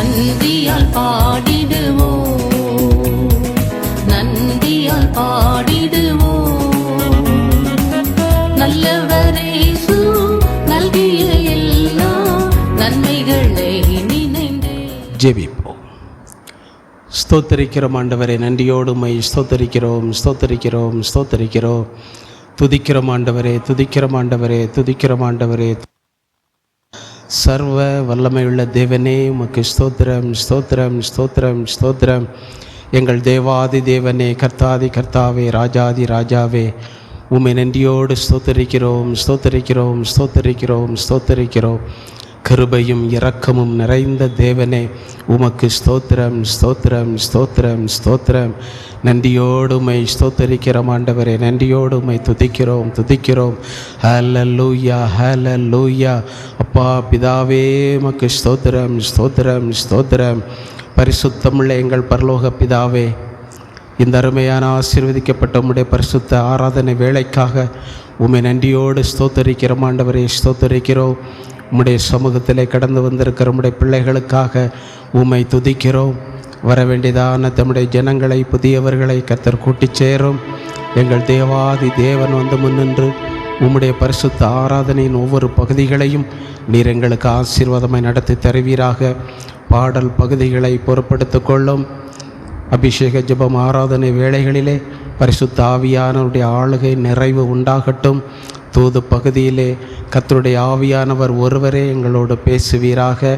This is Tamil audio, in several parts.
நன்றியால் பாடிடுவோம், நன்றியால் பாடிடுவோம். நல்லவரே இயேசு நல்கிய எல்லா நன்மைகளை நினைந்தே. ஜெபிப்போம். ஸ்தோத்தரிக்கிறோம் ஆண்டவரே, நன்றியோடு உம்மை ஸ்தோத்தரிக்கிறோம், ஸ்தோத்தரிக்கிறோம், ஸ்தோத்தரிக்கிறோம். துதிக்கிறோம் ஆண்டவரே, துதிக்கிறோம் ஆண்டவரே, துதிக்கிறோம் ஆண்டவரே. சர்வ வல்லமையுள்ள தேவனே உமக்கு ஸ்தோத்திரம், ஸ்தோத்திரம், ஸ்தோத்திரம், ஸ்தோத்திரம். எங்கள் தேவாதி தேவனே, கர்த்தாதி கர்த்தாவே, ராஜாதி ராஜாவே, உம்மை நன்றியோடு ஸ்தோத்தரிக்கிறோம், ஸ்தோத்தரிக்கிறோம், ஸ்தோத்தரிக்கிறோம், ஸ்தோத்தரிக்கிறோம். கிருபையும் இரக்கமும் நிறைந்த தேவனே உமக்கு ஸ்தோத்திரம், ஸ்தோத்திரம், ஸ்தோத்திரம், ஸ்தோத்திரம். நன்றியோடு உம்மை ஸ்தோத்தரிக்கிறோம் ஆண்டவரே, நன்றியோடு உம்மை துதிக்கிறோம், துதிக்கிறோம். ஹல்லேலூயா, ஹல்லேலூயா. அப்பா பிதாவே உமக்கு ஸ்தோத்திரம், ஸ்தோத்திரம், ஸ்தோத்திரம். பரிசுத்தமுள்ள எங்கள் பரலோக பிதாவே, இந்த அருமையான ஆசீர்வதிக்கப்பட்ட உம்முடைய பரிசுத்த ஆராதனை வேளைக்காக உம்மை நன்றியோடு ஸ்தோத்தரிக்கிறோம் ஆண்டவரே, ஸ்தோத்தரிக்கிறோம். உம்முடைய சமூகத்திலே கடந்து வந்திருக்கிற உம்முடைய பிள்ளைகளுக்காக உம்மை துதிக்கிறோம். வர வேண்டியதான தம்முடைய ஜனங்களை, புதியவர்களை கர்த்தர் கூட்டிச் சேரும். எங்கள் தேவாதி தேவன் வந்து முன்னின்று உம்முடைய பரிசுத்த ஆராதனையின் ஒவ்வொரு பகுதிகளையும் நீர் எங்களுக்கு ஆசீர்வாதமாய் நடத்தி தருவீராக. பாடல் பகுதிகளை பொறுப்படுத்திக் கொள்ளும். அபிஷேக ஜெபம் ஆராதனை வேளைகளிலே பரிசுத்த ஆவியானவருடைய ஆளுகை நிறைவு உண்டாகட்டும். தூது பகுதியிலே கர்த்தருடைய ஆவியானவர் ஒருவரே எங்களோடு பேசுவீராக.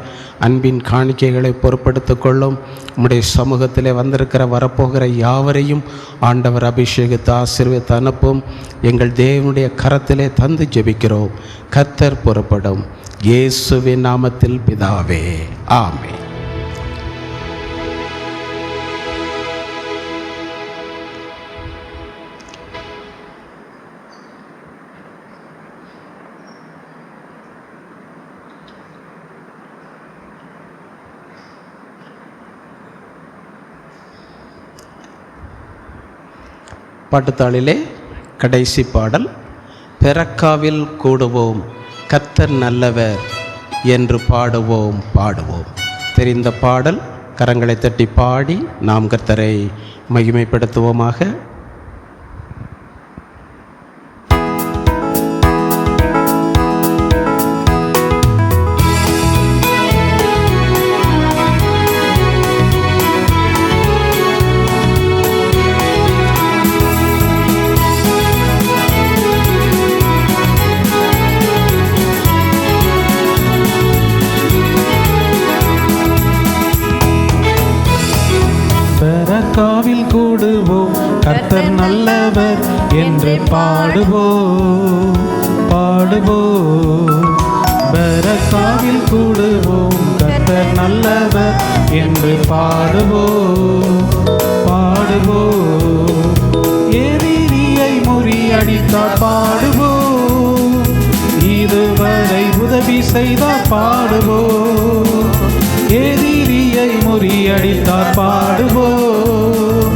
அன்பின் காணிக்கைகளை பொறுப்படுத்திக் கொள்ளும். உம்முடைய சமூகத்திலே வந்திருக்கிற வரப்போகிற யாவரையும் ஆண்டவர் அபிஷேகத்தை ஆசீர்வதித்து அனுப்பும். எங்கள் தேவனுடைய கரத்திலே தந்து ஜெபிக்கிறோம். கர்த்தர் பொறுப்படும். இயேசுவின் நாமத்தில் பிதாவே, ஆமென். பாட்டுத்தாளிலே கடைசி பாடல், பெரக்காவில் கூடுவோம் கர்த்தர் நல்லவர் என்று பாடுவோம், பாடுவோம். தெரிந்த பாடல். கரங்களை தட்டி பாடி நாம் கர்த்தரை மகிமைப்படுத்துவோமாக. பெரக்காவில் கூடுவோம் கர்த்தர் நல்லவர் என்று பாடுவோம், பாடுவோம். பெரக்காவில் கூடுவோம் கர்த்தர் நல்லவர் என்று பாடுவோம், பாடுவோம். எதிரியை முறியடித்தார் பாடுவோம், இதுவரை உதவி செய்தார் பாடுவோம். எதிரியை முறியடித்தார் பாடுவோம்,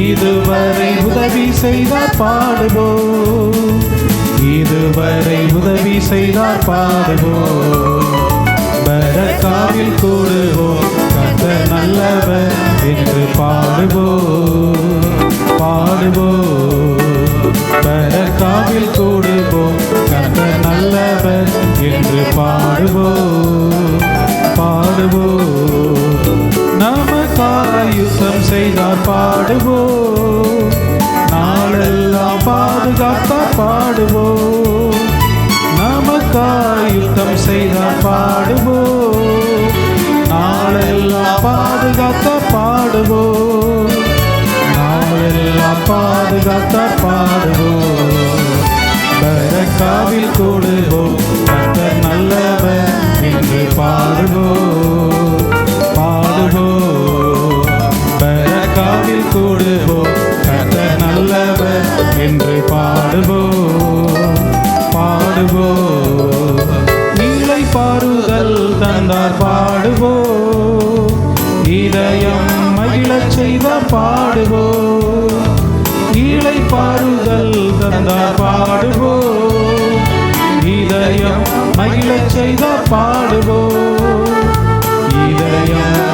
இதுவரை உதவி செய்தார் பாடுவோம், இதுவரை உதவி செய்தார் பாடுவோம். பெரக்காவில் கூடுவோம் கர்த்தர் நல்லவர் என்று பாடுவோம், பாடுவோம். பெரக்காவில் கூடுவோம் கர்த்தர் நல்லவர் என்று பாடுவோம், பாடுவோம். நமக்காக யுத்தம் செய்தார் பாடுவோம், நாளெல்லாம் பாதுகாத்தார் பாடுவோம். நமக்காக யுத்தம் செய்தார் பாடுவோம், நாளெல்லாம் பாதுகாத்தார் பாடுவோம், நாளெல்லாம் பாதுகாத்தார் பாடுவோம். பெரக்காவில் கூடுவோம் கர்த்தர் நல்லவர் என்று பாடுவோம், பாடுவோம். பெரக்காவில் கூடுவோம் கர்த்தர் நல்லவர் என்று பாடுவோம், பாடுவோம். நீலை பாருதல் தந்தார் பாடுவோம், இதயம் மகிழச் செய்தார் பாடுவோம். நீலை பாருதல் தந்தார் பாடுவோம், இதயம் மகிழச் செய்தார் பாடுவோம், இதயம்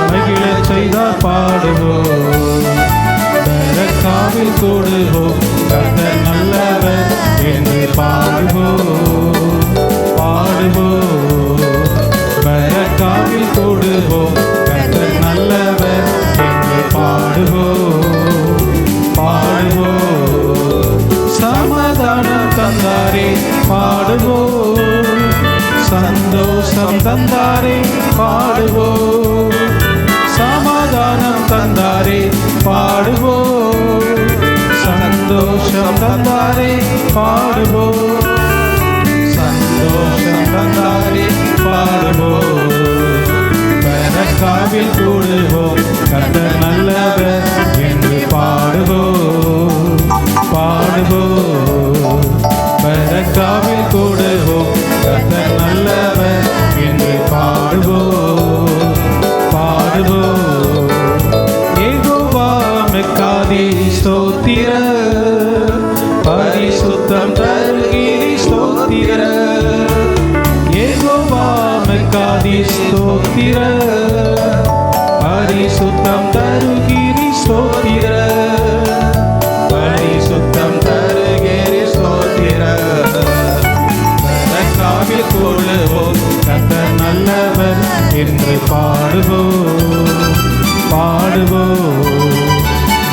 பெரக்காவில் கூடுவோம் கர்த்தர் நல்லவர் என்று பாடுவோம் பாடுவோம். பெரக்காவில் கூடுவோம் கர்த்தர் நல்லவர் என்று பாடுவோம் பாடுவோம். யெகோவா மெக்காதி ஸ்தோத்திர பரிசுத்தம் தருகிரி ஸ்தோத்திர. யெகோவா மெக்காதி ஸ்தோத்திர பரிசுத்தம் தருகிரி ஸ்தோத்திர பரிசுத்தம் தருகிரி ஸ்தோத்திர. பெரக்காவில் கூடுவோம் கர்த்தர் நல்லவர் என்று பாடுவோம் பாடுவோம்.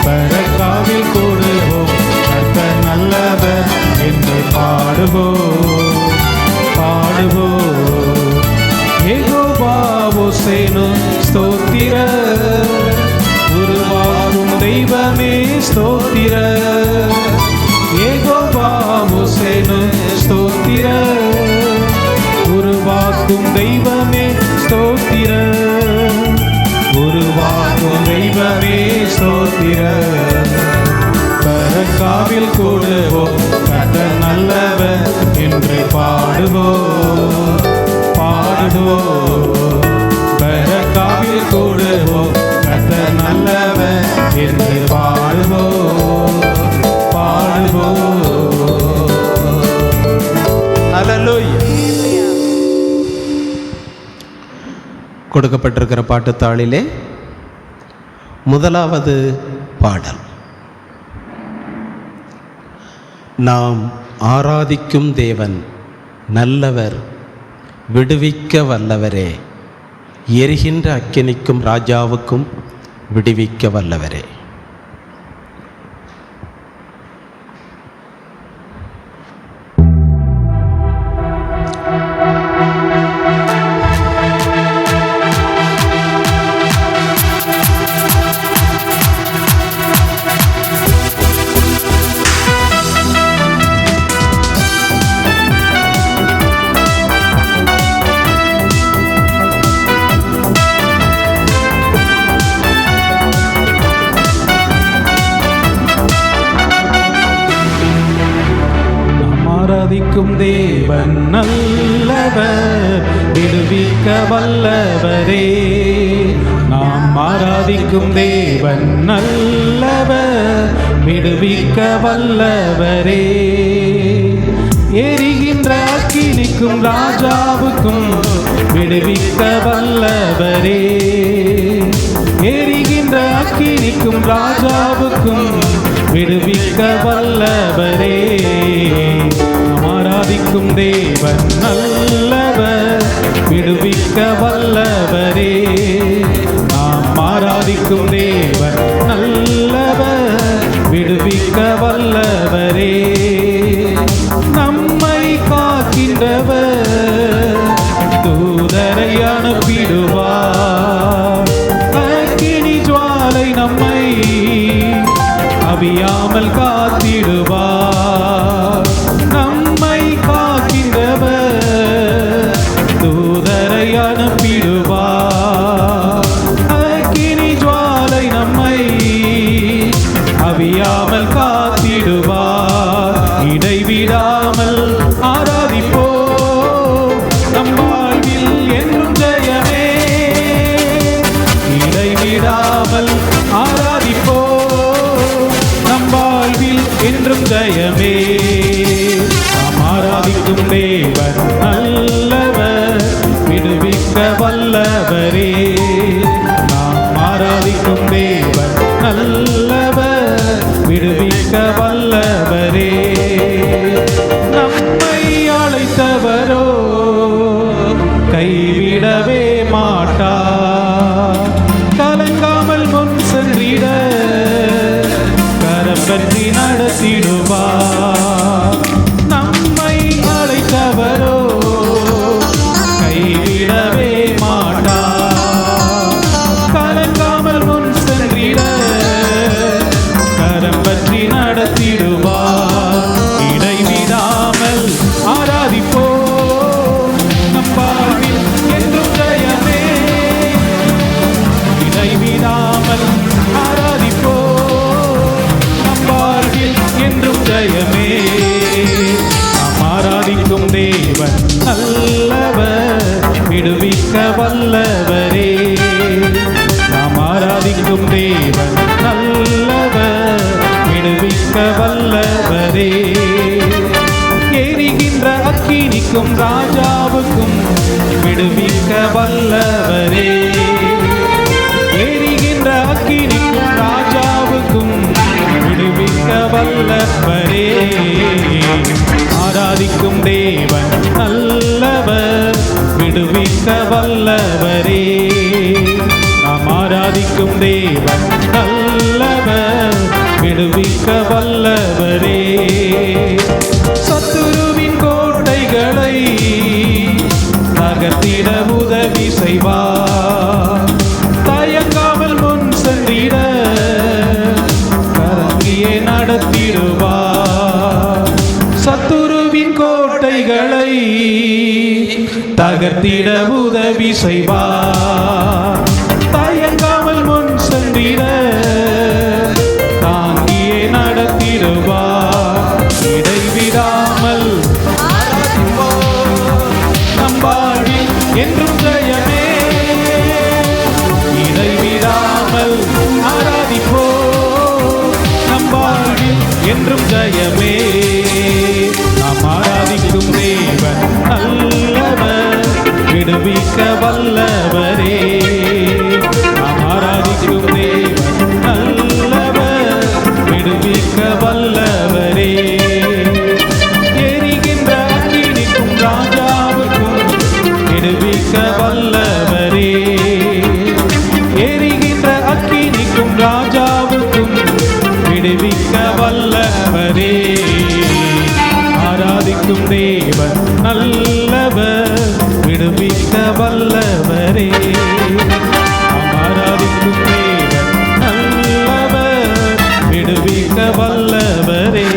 பெரக்காவில் கூடுவோம் கர்த்தர் நல்லவர் என்று பாடுவோம் பாடுவோம். யெகோவா ஓசேனு ஸ்தோத்திர உருவாகும் தெய்வமே ஸ்தோத்திர. யெகோவா ஓசேனு ஸ்தோத்திர உருவாக்கும் தெய்வமே ஸ்தோத்திர உருவாக்கும் தெய்வமே ஸ்தோத்திர. பெரக்காவில் கூடுவோம் கர்த்தர் நல்லவர் என்று பாடுவோம் பாடுவோம். பெரக்காவில் கூடுவோம் கர்த்தர் நல்லவர் என்று பாடுவோம் பாடுவோம். ஹல்லேலூயா. கொடுக்கப்பட்டிருக்கிற பாட்டுத்தாளிலே முதலாவது பாடல், நாம் ஆராதிக்கும் தேவன் நல்லவர் விடுவிக்க வல்லவரே, எரிகின்ற அக்கினிக்கும் ராஜாவுக்கும் விடுவிக்க வல்லவரே. ஆராதிக்கும் தேவன் நல்லவர் விடுவிக்க வல்லவரே. நாம் ஆராதிக்கும் தேவன் நல்லவர் விடுவிக்க வல்லவரே. எரிகின்ற அக்கினிக்கும் ராஜாவுக்கும் விடுவிக்க வல்லவரே. எரிகின்ற அக்கினிக்கும் ராஜாவுக்கும் விடுவிக்க வல்லவரே. ஆராதிக்கும் தேவன் நல்லவர் விடுவிக்க வல்லவரே. நாம் ஆராதிக்கும் தேவன் நல்லவர் விடுவிக்க வல்லவரே. நம்மை காக்கின்றவர் தூதரை அனுப்பிடுவார். அக்கினி ஜுவாலை நம்மை அவியாமல் காத்திடுவார். நம்மை காக்கின்றவர் தூதரை அனுப்பிடுவார். அக்கினி ஜுவாலை நம்மை அவியாமல் காத்திடுவார். இடைவிடாமல் ஆராதிப்போம் நம் வாழ்வில் என்றும் ஜெயமே. இடைவிடாமல் ஆராதிப்போம் நம் வாழ்வில் என்றும் ஜெயமே. நாம் ஆராதிக்கும் தேவன் நல்லவர் விடுவிக்க வல்லவரே. நாம் ஆராதிக்கும் தேவன் நல்லவர் விடுவிக்க வல்லவரே. நம்மை அழைத்தவரோ கைவிடவே மாட்டார். கலங்காமல் முன் சென்றிட கரம் பற்றி நடத்திடுவார். நம்மை அழைத்தவரோ கைவிடவே மாட்டார். ஆராதிக்கும் தேவன் நல்லவர், விடுவிக்க வல்லவரே. எரிகின்ற அக்கினிக்கும் ராஜாவுக்கும் விடுவிக்க வல்லவரே. எரிகின்ற அக்கினிக்கும் ராஜாவுக்கும் விடுவிக்க வல்லவரே. ஆராதிக்கும் தேவன் நல்லவர், விடுவிக்க வல்லவரே. நாம் ஆராதிக்கும் தேவன் நல்லவர், விடுவிக்க வல்லவரே. சத்துருவின் கோட்டைகளை தகர்த்திட உதவி செய்வார். தயங்காமல் முன் சென்றிட கரங்கியே நடத்திடுவார். சத்துருவின் கோட்டைகளை தகர்த்திட உதவி செய்வார். தயங்காமல் முன் சென்றிட தாங்கியே நடத்திடுவார். இடைவிடாமல் நம் வாழ்வில் என்றும் ஜெயமே. இடைவிடாமல் ஆராதிப்போம், நம் வாழ்வில் என்றும் ஜெயமே. நாம் ஆராதிக்கும் தேவன் நல்லவர், விடுவிக்க வல்லவரே. நாம் ஆராதிக்கும் தேவன் நல்லவர், விடுவிக்க வல்லவரே. எரிகின்ற அக்கினிக்கும் ராஜாவுக்கும் விடுவிக்க வல்லவரே. எரிகின்ற அக்கினிக்கும் ராஜாவுக்கும் விடுவிக்க வல்லவரே. ஆராதிக்கும் தேவன் நல்லவர், விடுவிக்க வல்லவரே. ஆராதிக்கும் தேவன் நல்லவர், விடுவிக்க வல்லவரே.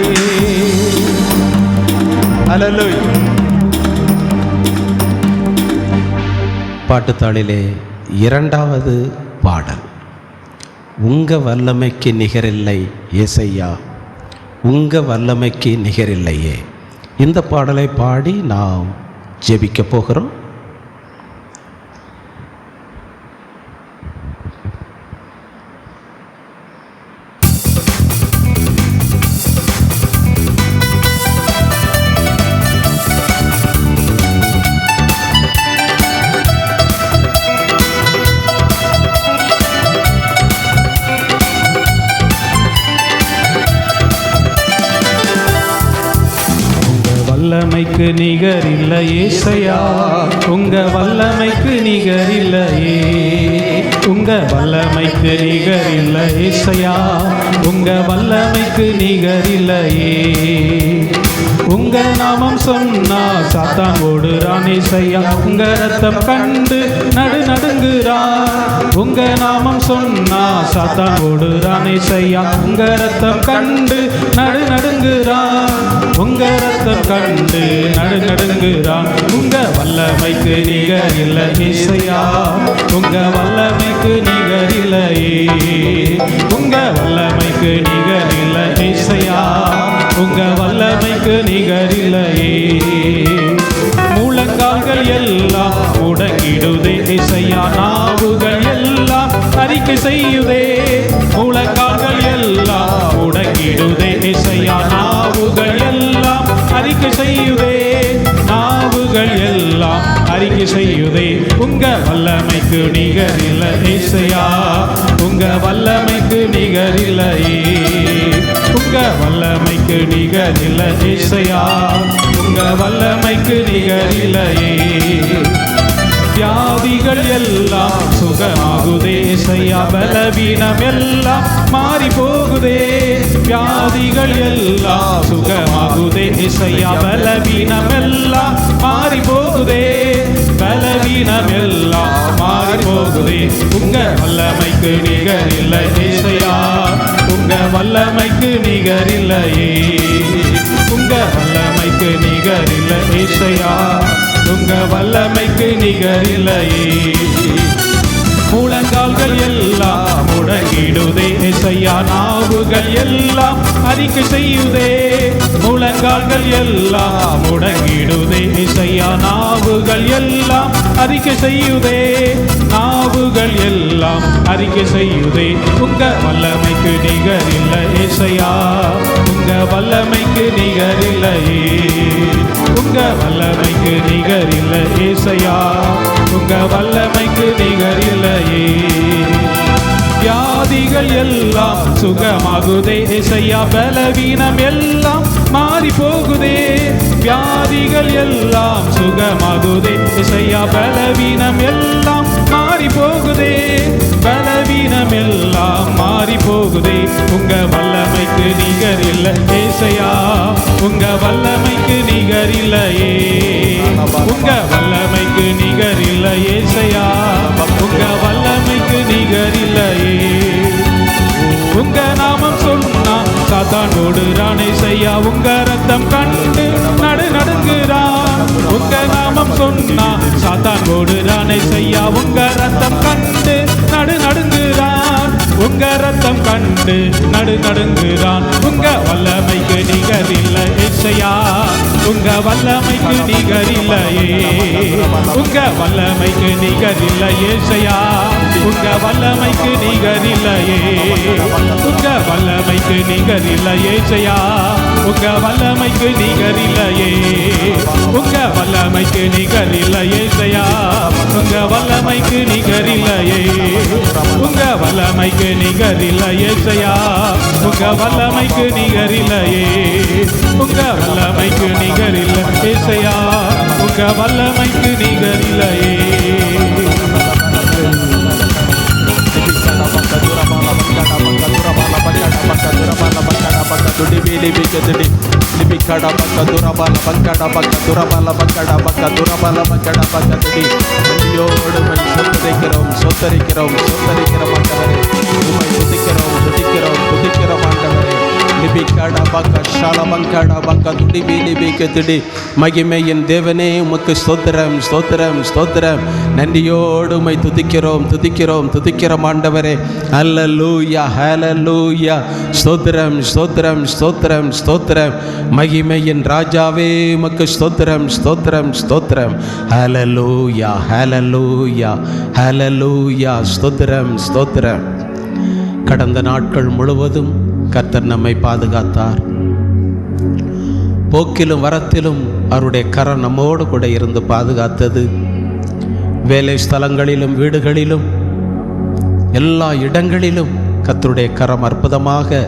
அல்லேலூயா. பாட்டுத்தாளிலே இரண்டாவது பாடல், உங்க வல்லமைக்கு நிகரில்லை ஏசையா, உங்க வல்லமைக்கு நிகரில்லையே. இந்த பாடலை பாடி நாம் ஜெபிக்க போகிறோம். வல்லமைக்கு நிகரில்லை ஏசையா, உங்க வல்லமைக்கு நிகரில்லையே. உங்க வல்லமைக்கு நிகரில்லை ஏசையா, உங்க வல்லமைக்கு நிகரில்லையே. உங்க நாமம் சொன்னா சாத்தான் ஓடுறான் ஏசையா, உங்க ரத்தம் கண்டு நடுநடுங்குறான். உங்க நாமம் சொன்னா சாத்தான் ஓடுறான் ஏசையா, உங்க ரத்தம் கண்டு நடுநடுங்குறான். உங்க ரத்தம் கண்டு நடுநடுங்குறான். உங்க வல்லமைக்கு நிகரில்லை ஏசையா, உங்க வல்லமைக்கு நிகரில்லையே. உங்க வல்லமைக்கு நிகரில்லை ஏசையா, உங்க வல்லமைக்கு நிகரில்லையே. முழங்கால்கள் எல்லாம் முடங்கிடுதே ஏசையா, நாவுகள் எல்லாம் அறிக்கை செய்யுதே. முழங்கால்கள் எல்லாம் முடங்கிடுதே ஏசையா, நாவுகள் எல்லாம் அறிக்கை செய்யுதே. நாவுகள் எல்லாம் அறிக்கை செய்யுதே. உங்க வல்லமைக்கு நிகரில்லை ஏசையா, உங்க வல்லமைக்கு நிகரில்லையே. உங்க வல்லமைக்கு நிகரில்லை ஏசையா, உங்க வல்லமைக்கு நிகரில்லையே. வியாதிகள் எல்லாம் சுகமாகுதே ஏசையா, பலவீனம் எல்லாம் மாறி போகுதே. வியாதிகள் எல்லாம் சுகமாகுதே ஏசையா, பலவீனம் எல்லாம் மாறி போகுதே. பலவீனம் எல்லாம் மாறி போகுதே. உங்க வல்லமைக்கு நிகரில்லை ஏசையா, உங்க வல்லமைக்கு நிகரில்லையே. உங்க வல்லமைக்கு நிகரில்லை ஏசையா, உங்க வல்லமைக்கு நிகரில்லையே. முழங்கால்கள் எல்லாம் முடங்கிடுதே ஏசையா, நாவுகள் எல்லாம் அறிக்கை செய்யுதே. முழங்கால்கள் எல்லாம் முடங்கிடுதே ஏசையா, நாவுகள் எல்லாம் அறிக்கை செய்யுதே. நாவுகள் எல்லாம் அறிக்கை செய்யுதே. உங்க வல்லமைக்கு நிகரில்லை ஏசையா, உங்க வல்லமைக்கு நிகரில்லையே. உங்க வல்லமைக்கு நிகரில்லை ஏசையா, உங்க வல்லமைக்கு நிகரில்லையே. வியாதிகள் எல்லாம் சுகமாகுதே ஏசையா, பலவீனம் எல்லாம் மாறி போகுதே. வியாதிகள் எல்லாம் சுகமாகுதே ஏசையா, பலவீனம் எல்லாம் மாறி போகுதே. பலவீனம் எல்லாம் மாறி போகுதே. உங்க வல்லமைக்கு நிகரில்லை ஏசையா, உங்க வல்லமைக்கு நிகரில்லையே. உங்க வல்லமைக்கு நிகரில்லை ஏசையா, உங்க வல்லமைக்கு நிகரில்லையே. உங்க நாமம் சொன்னா சாத்தான் ஓடுறான் ஏசையா, உங்க ரத்தம் கண்டு நடுங்குறான். உங்க நாமம் சொன்னா சாத்தான் ஓடுறான் ஏசையா, உங்க ரத்தம் கண்டு நடுங்குறான். உங்க ரத்தம் கண்டு நடுங்குறான். உங்க வல்லமைக்கு நிகரில்லை ஏசையா, உங்க வல்லமைக்கு நிகரில்லையே. உங்க வல்லமைக்கு நிகரில்லை ஏசையா, உங்க வல்லமைக்கு நிகரில்லையே. உங்க வல்லமைக்கு நிகரில்லை ஏசையா, உங்க வல்லமைக்கு நிகரில்லையே. உங்க வல்லமைக்கு நிகரில்லை ஏசையா, உங்க வல்லமைக்கு நிகரில்லையே. உங்க வல்லமைக்கு நிகரில்லை ஏசையா, உங்க வல்லமைக்கு நிகரில்லையே. உங்க வல்லமைக்கு நிகரில்லை ஏசையா, உங்க வல்லமைக்கு நிகரில்லையே. மகிமையின் தேவனே உமக்கு ஸ்தோத்திரம் ஸ்தோத்திரம் ஸ்தோத்திரம். நன்றியோடு உம்மை துதிக்கிறோம் துதிக்கிறோம் துதிக்கிறோம் ஆண்டவரே. அல்லேலூயா ஹல்லேலூயா. ஸ்தோத்திரம் ஸ்தோத்திரம் ஸ்தோத்திரம் ஸ்தோத்திரம். மகிமையின் ராஜாவே உமக்கு ஸ்தோத்திரம் ஸ்தோத்திரம் ஸ்தோத்திரம். ஹல்லேலூயா ஹல்லேலூயா ஹல்லேலூயா. ஸ்தோத்திரம் ஸ்தோத்திரம். கடந்த நாட்கள் முழுவதும் கர்த்தர் நம்மை பாதுகாத்தார். போக்கிலும் வரத்திலும் அவருடைய கரம் நம்மோடு கூட இருந்து பாதுகாத்தது. வேலை ஸ்தலங்களிலும் வீடுகளிலும் எல்லா இடங்களிலும் கர்த்தருடைய கரம் அற்புதமாக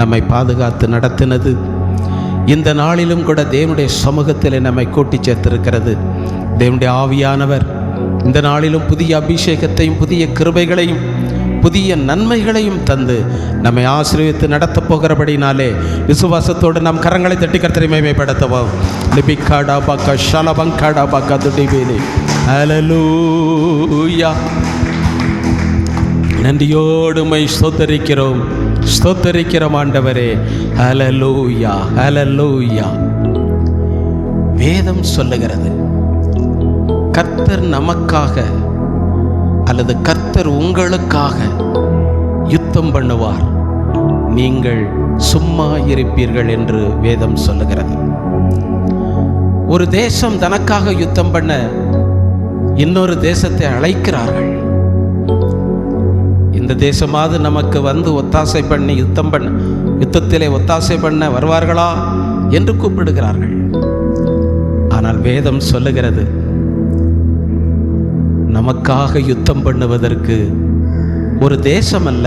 நம்மை பாதுகாத்து நடத்தினது. இந்த நாளிலும் கூட தேவனுடைய சமூகத்தில் நம்மை கூட்டி சேர்த்திருக்கிறது. தேவனுடைய ஆவியானவர் இந்த நாளிலும் புதிய அபிஷேகத்தையும் புதிய கிருபைகளையும் புதிய நன்மைகளையும் தந்து நம்மை ஆசீர்வதித்து நடத்தப் போகிறபடினாலே விசுவாசத்தோடு நாம் கரங்களை தட்டி கர்த்தரை மகிமைப்படுத்துவோம். லிபிகாடா பாக்கா ஷலபங்காடா பாக்கா துடிபேலி. ஹல்லேலூயா. நன்றியோடு உம்மை ஸ்தோத்தரிக்கிறோம் ஸ்தோத்தரிக்கிறோம் ஆண்டவரே. ஹல்லேலூயா ஹல்லேலூயா. வேதம் சொல்லுகிறது, கர்த்தர் நமக்காக அல்லது கர்த்தர் உங்களுக்காக யுத்தம் பண்ணுவார், நீங்கள் சும்மா இருப்பீர்கள் என்று வேதம் சொல்லுகிறது. ஒரு தேசம் தனக்காக யுத்தம் பண்ண இன்னொரு தேசத்தை அழைக்கிறார்கள். இந்த தேசமாவது நமக்கு வந்து ஒத்தாசை பண்ணி யுத்தத்திலே ஒத்தாசை பண்ண வருவார்களா என்று கூப்பிடுகிறார்கள். ஆனால் வேதம் சொல்லுகிறது, நமக்காக யுத்தம் பண்ணுவதற்கு ஒரு தேசம் அல்ல,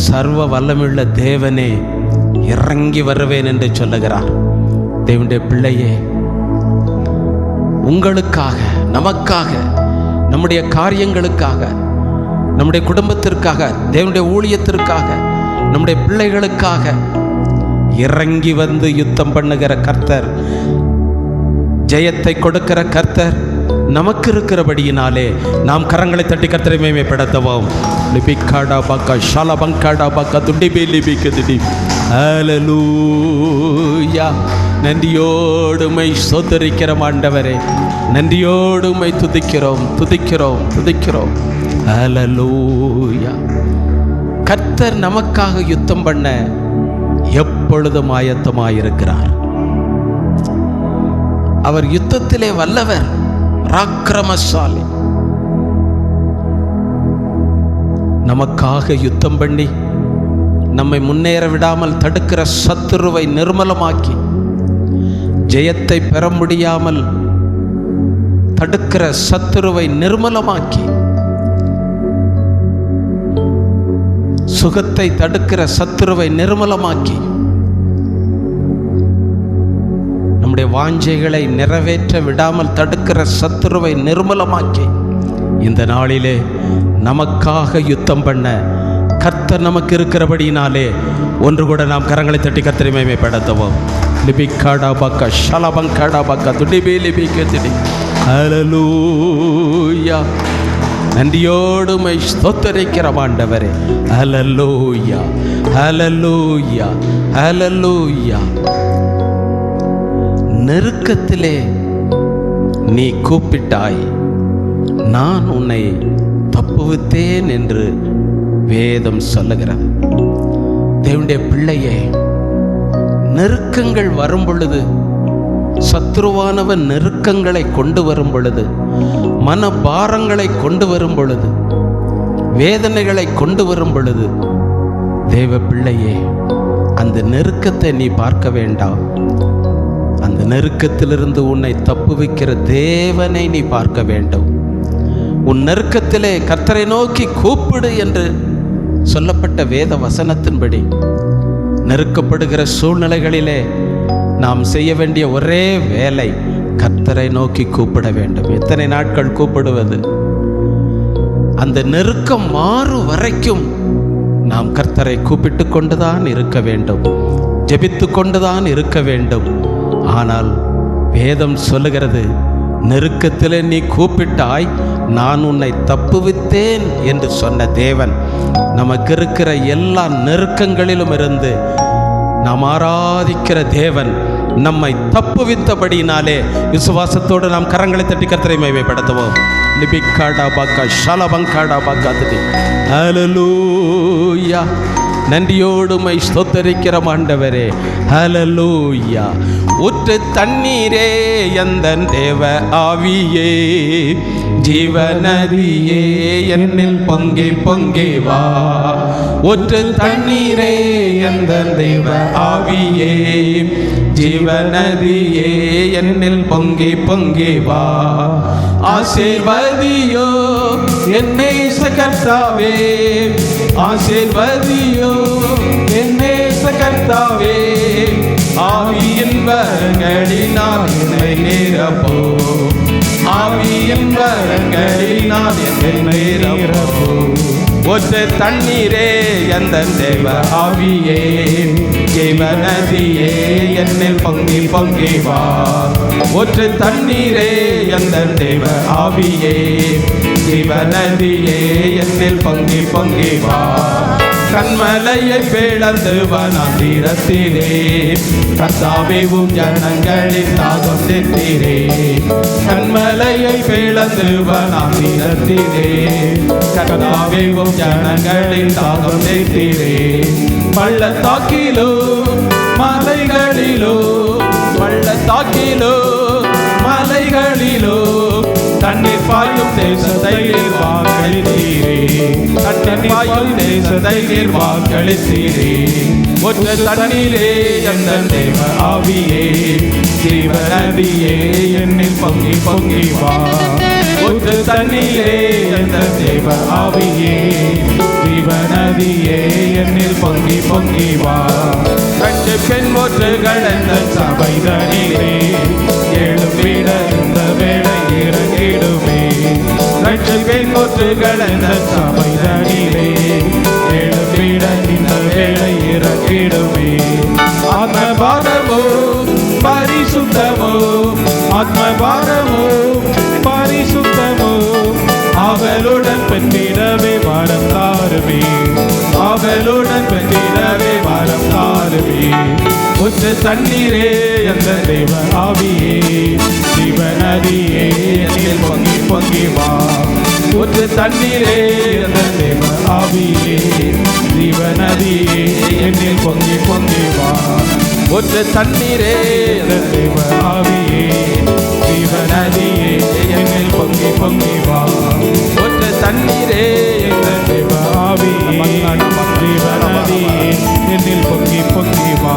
சர்வ வல்லமுள்ள தேவனே இறங்கி வருவேன் என்று சொல்லுகிறார். தேவனுடைய பிள்ளையே, உங்களுக்காக, நமக்காக, நம்முடைய காரியங்களுக்காக, நம்முடைய குடும்பத்திற்காக, தேவனுடைய ஊழியத்திற்காக, நம்முடைய பிள்ளைகளுக்காக இறங்கி வந்து யுத்தம் பண்ணுகிற கர்த்தர், ஜெயத்தை கொடுக்கிற கர்த்தர் நமக்கு இருக்கிறபடியினாலே நாம் கரங்களை தட்டி கர்த்தரை மகிமைப்படுத்துவோம். லிபிகாடா பாக்கா ஷலபங்காடா பாக்கா துடிபி லிபிகதிடி. ஹல்லேலூயா. நன்றியோடு உம்மை ஸ்தோத்திரிக்கிறோம் ஆண்டவரே. நன்றியோடு உம்மை துதிக்கிறோம் துதிக்கிறோம் துதிக்கிறோம். ஹல்லேலூயா. கர்த்தர் நமக்காக யுத்தம் பண்ண எப்பொழுதும் ஆயத்தமாயிருக்கிறார். அவர் யுத்தத்திலே வல்லவர், பராக்கிரமசாலி. நமக்காக யுத்தம் பண்ணி நம்மை முன்னேற விடாமல் தடுக்கிற சத்துருவை நிர்மலமாக்கி, ஜெயத்தை பெற முடியாமல் தடுக்கிற சத்துருவை நிர்மலமாக்கி, சுகத்தை தடுக்கிற சத்துருவை நிர்மலமாக்கி, நம்முடைய வாஞ்சைகளை நிறைவேற்ற விடாமல் தடுக்கிற சத்துருவை நிர்மலமாக்கி, இந்த நாளிலே நமக்காக யுத்தம் பண்ண கர்த்தர் நமக்கு இருக்கிறபடியினாலே ஒன்று கூட நாம் கரங்களை தட்டி கர்த்தரை மகிமைப்படுத்துவோம். லிபிக்காடா பக்கா ஷலபங்காடா பக்கா துடிபி லிபிக்கி. ஹல்லேலூயா. நன்றியோடு மை ஸ்தோத்திரிக்கிற ஆண்டவரே. ஹல்லேலூயா, ஹல்லேலூயா, ஹல்லேலூயா. நெருக்கத்திலே நீ கூப்பிட்டாய், நான் உன்னை தப்புவித்தேன் என்று வேதம் சொல்லுகிறது. தேவனுடைய பிள்ளையே, நெருக்கங்கள் வரும் பொழுது, சத்ருவானவன் நெருக்கங்களை கொண்டு வரும் பொழுது, மனபாரங்களை கொண்டு வரும் பொழுது, வேதனைகளை கொண்டு வரும் பொழுது, தேவ பிள்ளையே, அந்த நெருக்கத்தை நீ பார்க்க வேண்டாம். அந்த நெருக்கத்திலிருந்து உன்னை தப்புவிக்கிற தேவனை நீ பார்க்க வேண்டும். உன் நெருக்கத்திலே கர்த்தரை நோக்கி கூப்பிடு என்று சொல்லப்பட்ட வேத வசனத்தின்படி நெருக்கப்படுகிற சூழ்நிலைகளிலே நாம் செய்ய வேண்டிய ஒரே வேலை கர்த்தரை நோக்கி கூப்பிட வேண்டும். எத்தனை நாட்கள் கூப்பிடுவது? அந்த நெருக்கம் மாறும் வரைக்கும் நாம் கர்த்தரை கூப்பிட்டு கொண்டுதான் இருக்க வேண்டும், ஜெபித்து கொண்டுதான் இருக்க வேண்டும். ஆனால் வேதம் சொல்லுகிறது, நெருக்கத்திலே நீ கூப்பிட்டாய், நான் உன்னை தப்புவித்தேன் என்று சொன்ன தேவன் நமக்கு இருக்கிற எல்லா நெருக்கங்களிலும் இருந்து நாம் ஆராதிக்கிற தேவன் நம்மை தப்புவித்தபடினாலே விசுவாசத்தோடு நாம் கரங்களை தட்டி கர்த்தரை மகிமைப்படுத்துவோம். லிபிக்காடா பாக்கா ஷலபங்காடா பாக்கா தட்டி. ஹல்லேலூயா. நன்றியோடு மை ஸ்தோத்திரிக்கிற ஆண்டவரே. ஹல்லேலூயா. ஊற்று தண்ணீரே எந்தன் தேவ ஆவியே, ஜீவநதியே என்னில் பொங்கி பொங்கி வா. ஊற்று தண்ணீரே எந்தன் தேவ ஆவியே, ஜீவநதியே என்னில் பொங்கி பொங்கி வா. ஆசீர்வதியோ என்னை கர்த்தாவே, ஆசீர்வதியோ என்னை கர்த்தாவே. ஆவியின் வரங்களினால் என்னை நிரப்போ, ஆவியின் வரங்களினால் என்னை நிரப்போ. ஒற்று தண்ணீரே எந்த தேவ ஆவியே, ஜீவநதியே என்னில் பொங்கி பொங்கி வா. ஒற்று தண்ணீரே எந்த தேவ ஆவியே, ஜீவநதியே என்னில் பொங்கி பொங்கி வா. கண்மலையை பிளந்து வனாந்திரத்திலே, கர்த்தாவேவும் ஜனங்களின் தாகம் தீர்த்தீரே. கண்மலையை பிளந்து வனாந்திரத்திலே, கர்த்தாவேவும் ஜனங்களின் தாகம் தீர்த்தீரே. பள்ளத்தாக்கிலோ மலைகளிலோ, பள்ளத்தாக்கிலோ மலைகளிலோ, தண்ணீர் பாயும் தேசத்தை வாக்களித்தீரே. தண்ணீர் பாயும் தேசத்தை வாக்களித்தீரே. ஒற்று தண்ணீரே எந்த தேவ ஆவியே, ஜீவநதியே என்னில் பொங்கி பொங்கி வா. ஒற்று தண்ணீரே எந்த தேவ ஆவியே, ஜீவநதியே என்னில் பொங்கி பொங்கி வா. கண்டு பெண் ஒற்றுகள் எந்த சபைதனிலே, எழும்பிட இந்த வேளை இறங்கிடுமே. கண்டு பெண் ஒற்றுகள் எந்த சபைதனிலே, எழும்பிட இந்த வேளை இறங்கிடுமே. ஆத்மபாரமோ பரிசுத்தமோ, ஆத்மபாரமோ பரிசுத்தமோ, அவளுடன் பெற்றிடவே வரம் தாருமே, அவளுடன் பெற்றிடவே வரம் தாருமே. ஒற்று தண்ணீரே எந்த தேவ ஆவியே, ஜீவநதியே என்னில் பொங்கி பொங்கி வா. ஊற்று தண்ணீரே எங்கள் தேவ ஆவியே ஜீவநதியே என்னில் பொங்கி பொங்கி வா ஊற்று தண்ணீரே எங்கள் தேவ ஆவியே ஜீவநதியே என்னில் பொங்கி பொங்கி வா ஊற்று தண்ணீரே எங்கள் தேவ ஆவியே ஜீவநதியே என்னில் பொங்கி பொங்கி வா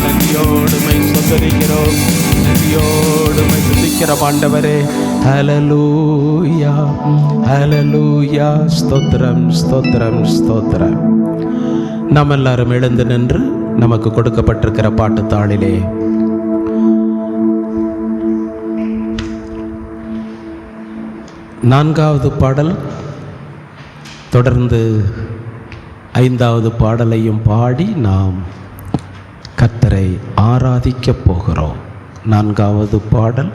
நன்றியோடுமை சொந்தரிக்கிறோம் நன்றியோடுமை துதிக்கிறோம் ஆண்டவரே ஹல்லேலூயா ஹல்லேலூயா ஸ்தோத்திரம் ஸ்தோத்திரம் ஸ்தோத்திரம். நாம் எல்லாரும் எழுந்து நின்று நமக்கு கொடுக்கப்பட்டிருக்கிற பாட்டுத்தாளிலே நான்காவது பாடல் தொடர்ந்து ஐந்தாவது பாடலையும் பாடி நாம் கர்த்தரை ஆராதிக்கப் போகிறோம். நான்காவது பாடல்,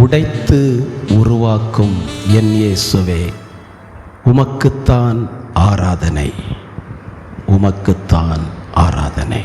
உடைத்து உருவாக்கும் என் இயேசுவே உமக்குத்தான் ஆராதனை, உமக்குத்தான் ஆராதனை.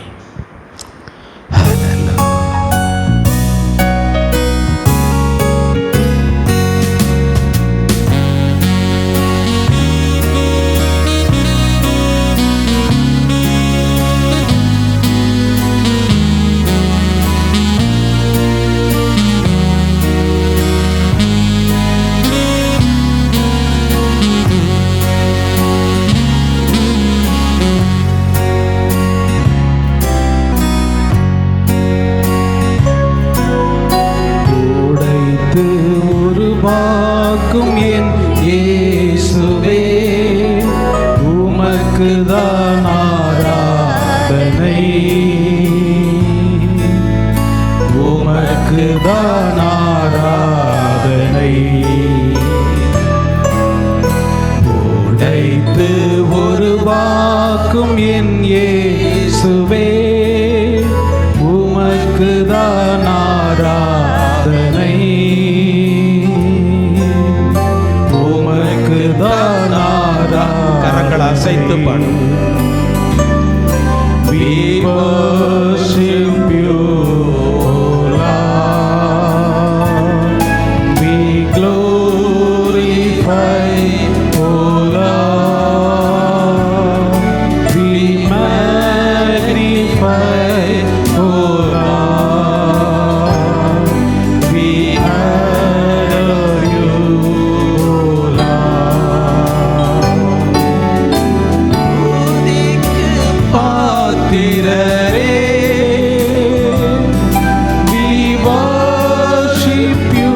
உருவாக்கும் என் இயேசுவே உமக்குதான் ஆராதனை, உமக்குதான் ஆராதனை. உடைத்து உருவாக்கும் என் இயேசுவே உமக்குதான் ஆராதனை, கரங்கள் அசைத்து பாடும். We worship you, Lord. We glorify you, Lord. We magnify you, Lord. We adore you, பாத்திரரே. We worship you,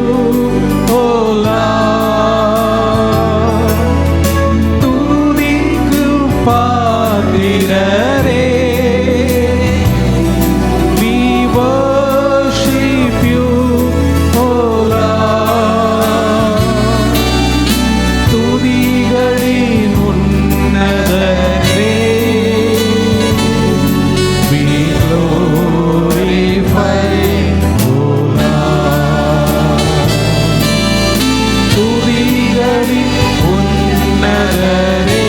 O Lord. துதிக்கு பாத்திரரே. We worship you, O Lord. துதிகளின் உன்னதரே. We glorify you, Lord. துதிகளின் உன்னதரே.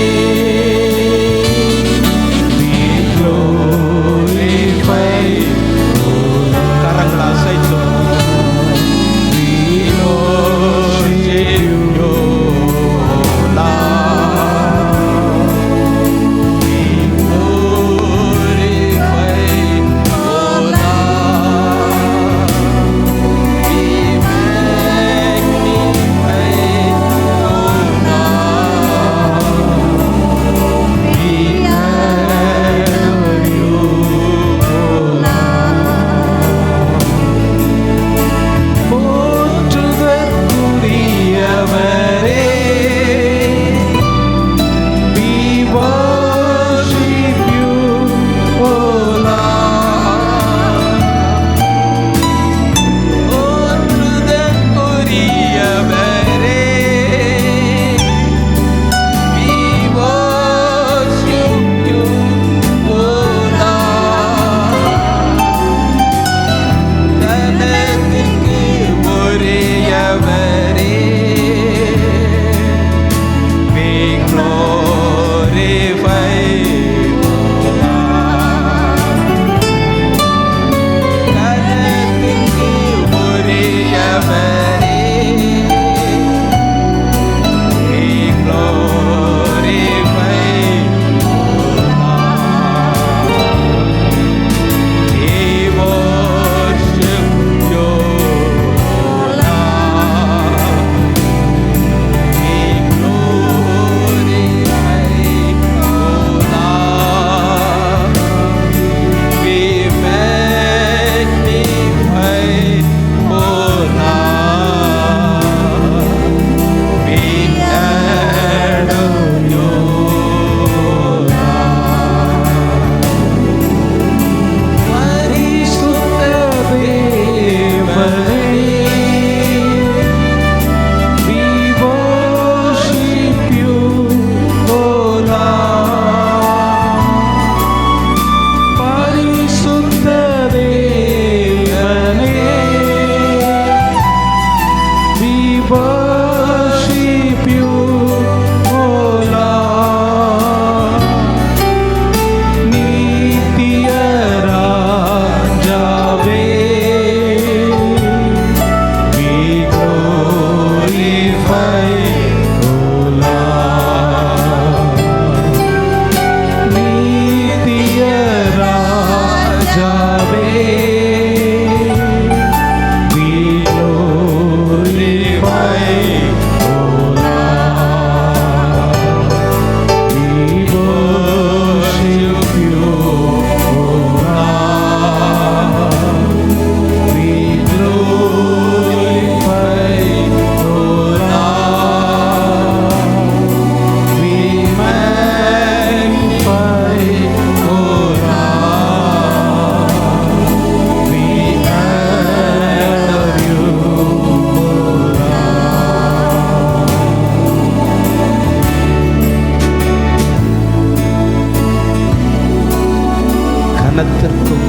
கனத்திற்கும்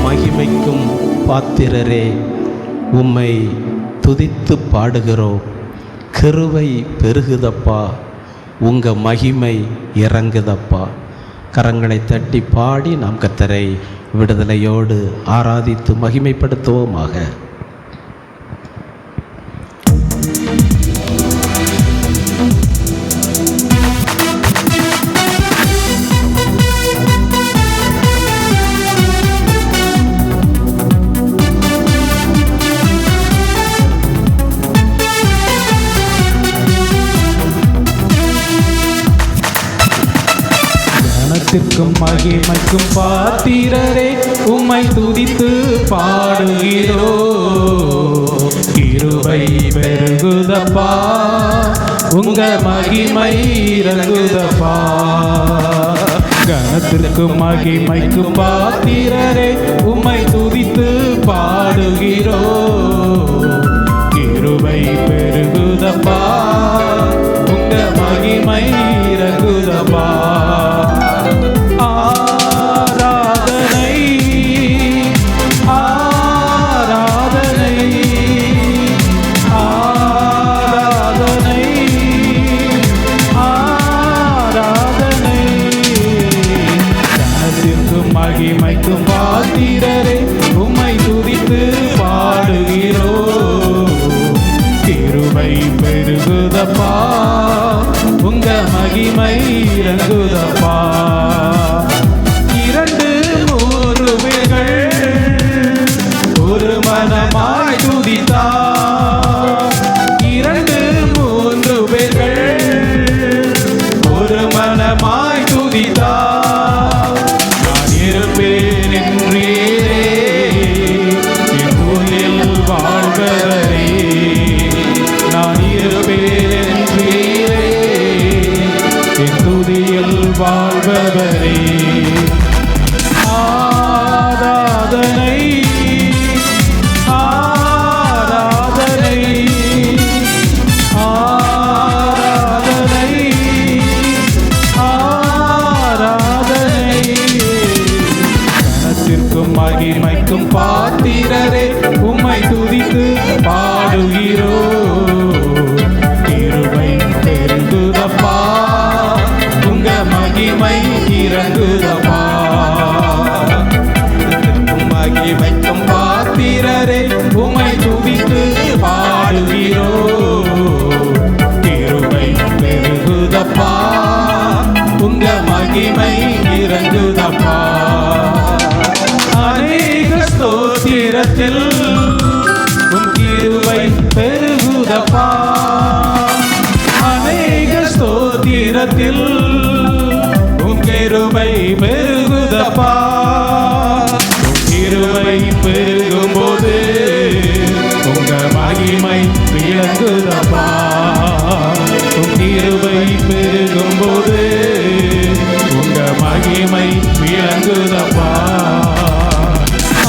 மகிமைக்கும் பாத்திரரே, உம்மை துதித்து பாடுகிறோம். கிருபை பெருகுதப்பா, உங்க மகிமை இறங்குதப்பா. கரங்களை தட்டி பாடி நாம் கர்த்தரை விடுதலையோடு ஆராதித்து மகிமைப்படுத்துவோமாக. கனத்திற்கும் மகிமைக்கும் பாத்திரரே, உம்மை துதித்து பாடுகிறோ. கிருபை பெருகுதப்பா, உங்க மகிமை இறங்குதப்பா. கனத்திற்கும் மகிமைக்கும் பாத்திரரே, உம்மை துதித்து பாடுகிறோ. கிருபை பெருகுதப்பா, உங்க மகிமை இறங்குதப்பா. ஆராதனை ஆராதனை ஆராதனை ஆராதனை. கனத்திற்கும் மகிமைக்கும் பாத்திரரே, உம்மை துதித்து பாடுகிறோ. கிருபை பெருகுதப்பா, உங்க மகிமை இறங்குதப்பா. இரண்டு மூன்று பேர்கள் ஒரு மனமாய் துதித்தார். இரண்டு மூன்று பேர்கள் ஒரு மனமாய் துதித்தார். நான் இருப்பேன் என்றீரே, என் ஊரில் வாழ்பவரே. நான் இருப்பேன் என்றீரே, என் துதியில் வாழ்பவரே. ஆராதனை ஆராதனை ஆராதனை ஆராதனை. கனத்திற்கும் மகிமைக்கும் பாத்திரரே, உம்மை துதித்து பாடுகிறோ. கிருபை பெருகுதப்பா, உங்க மகிமை இறங்குதப்பா. மகிமைக்கும் பாத்திரரே, உம்மை துதித்து பாடுகிறோ. கிருபை பெருகுதப்பா, உங்க மகிமை இறங்குதப்பா. அநேக ஸ்தோத்திரத்தில் உம் கிருபை பெருகுதப்பா. அநேக ஸ்தோத்திரத்தில் உம் கிருபை பெருகுதப்பா. கிருபை பெருகும்போது உங்க மகிமை விளங்குதப்பா. கிருபை பெருகும்போது உங்க மகிமை விளங்குதப்பா.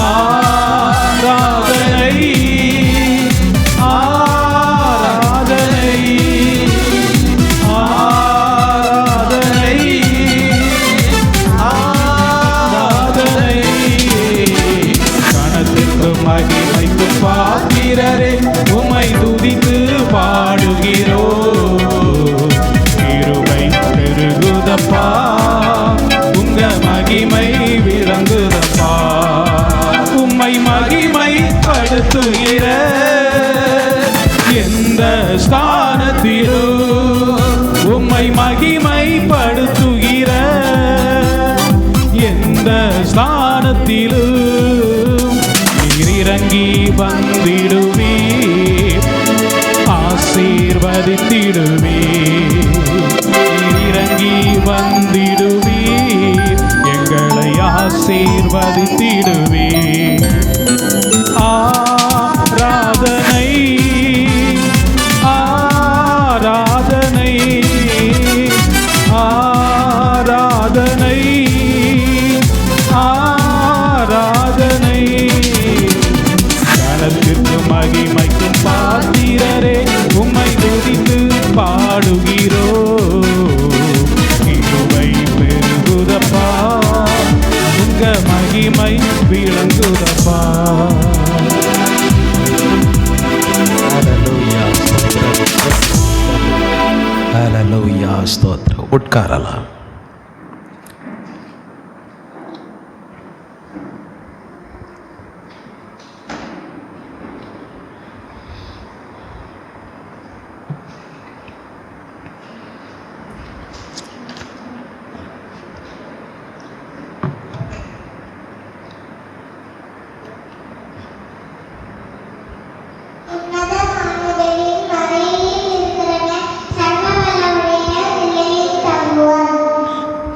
ஆராதனை ஆராதனை ஆராதனை ஆராதனை. கனத்திற்கும் மகிமைக்கும் பாத்திரரே, உம்மை துதித்து பாடுகிறோ. கிருபை பெருகுதப்பா, உங்க மகிமை விளங்குதப்பா. உம்மை மகிமைப்படுத்துகிற எந்த ஸ்தானத்திலும், உம்மை மகிமைப்படுத்துகிற எந்த ஸ்தானத்திலும் நீர் இறங்கி வந்திடுவீர், ஆசீர்வதித்திடுவீர். நீர் இறங்கி வந்திடுவீர், எங்களை ஆசீர்வதித்திடுவீர். ஆராதனை ஆராதனை ஆராதனை ஆராதனை. கனத்திற்கும் மகிமைக்கும் பாத்திரரே, உம்மை துதித்து பாடுகிறோ. கிருபை பெருகுதப்பா, உங்க மகிமை மகிமை விளங்குதப்பா. ஹல்லேலூயா, ஸ்தோத்திரம். உட்காரலாம்.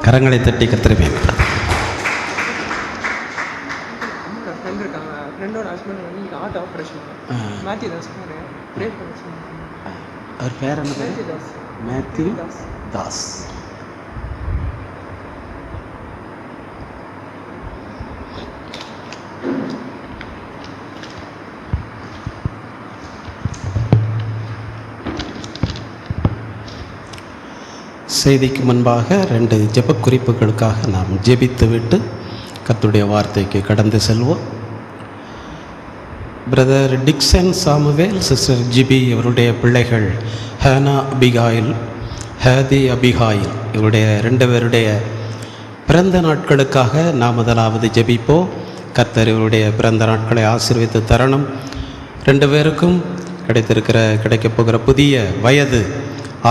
கரங்களை தட்டி கர்த்தரை மேம்படுத்துங்கள். ஃப்ரெண்ட் இருக்காங்க, ஃப்ரெண்டோட ஹஸ்பண்ட் வந்து இங்கே heart operation. Matthew Das pray பண்ண சொன்னாங்க. அவர் பேர் என்ன? மேத்யூ தாஸ். மேத்யூ தாஸ். செய்திக்கு முன்பாக 2 ஜெப குறிப்புகளுக்காக நாம் ஜெபித்துவிட்டு கர்த்தருடைய வார்த்தைக்கு கடந்து செல்வோம். Brother Dixon Samuel, sister Jibi இவருடைய பிள்ளைகள் ஹேனா அபிகாயில், ஹேதி அபிகாயில் இவருடைய 2 பேருடைய பிறந்த நாட்களுக்காக நாம் முதலாவது ஜெபிப்போம். கர்த்தர் இவருடைய பிறந்த நாட்களை ஆசீர்வதித்து தரணும். 2 பேருக்கும் கிடைக்கப் போகிற புதிய வயது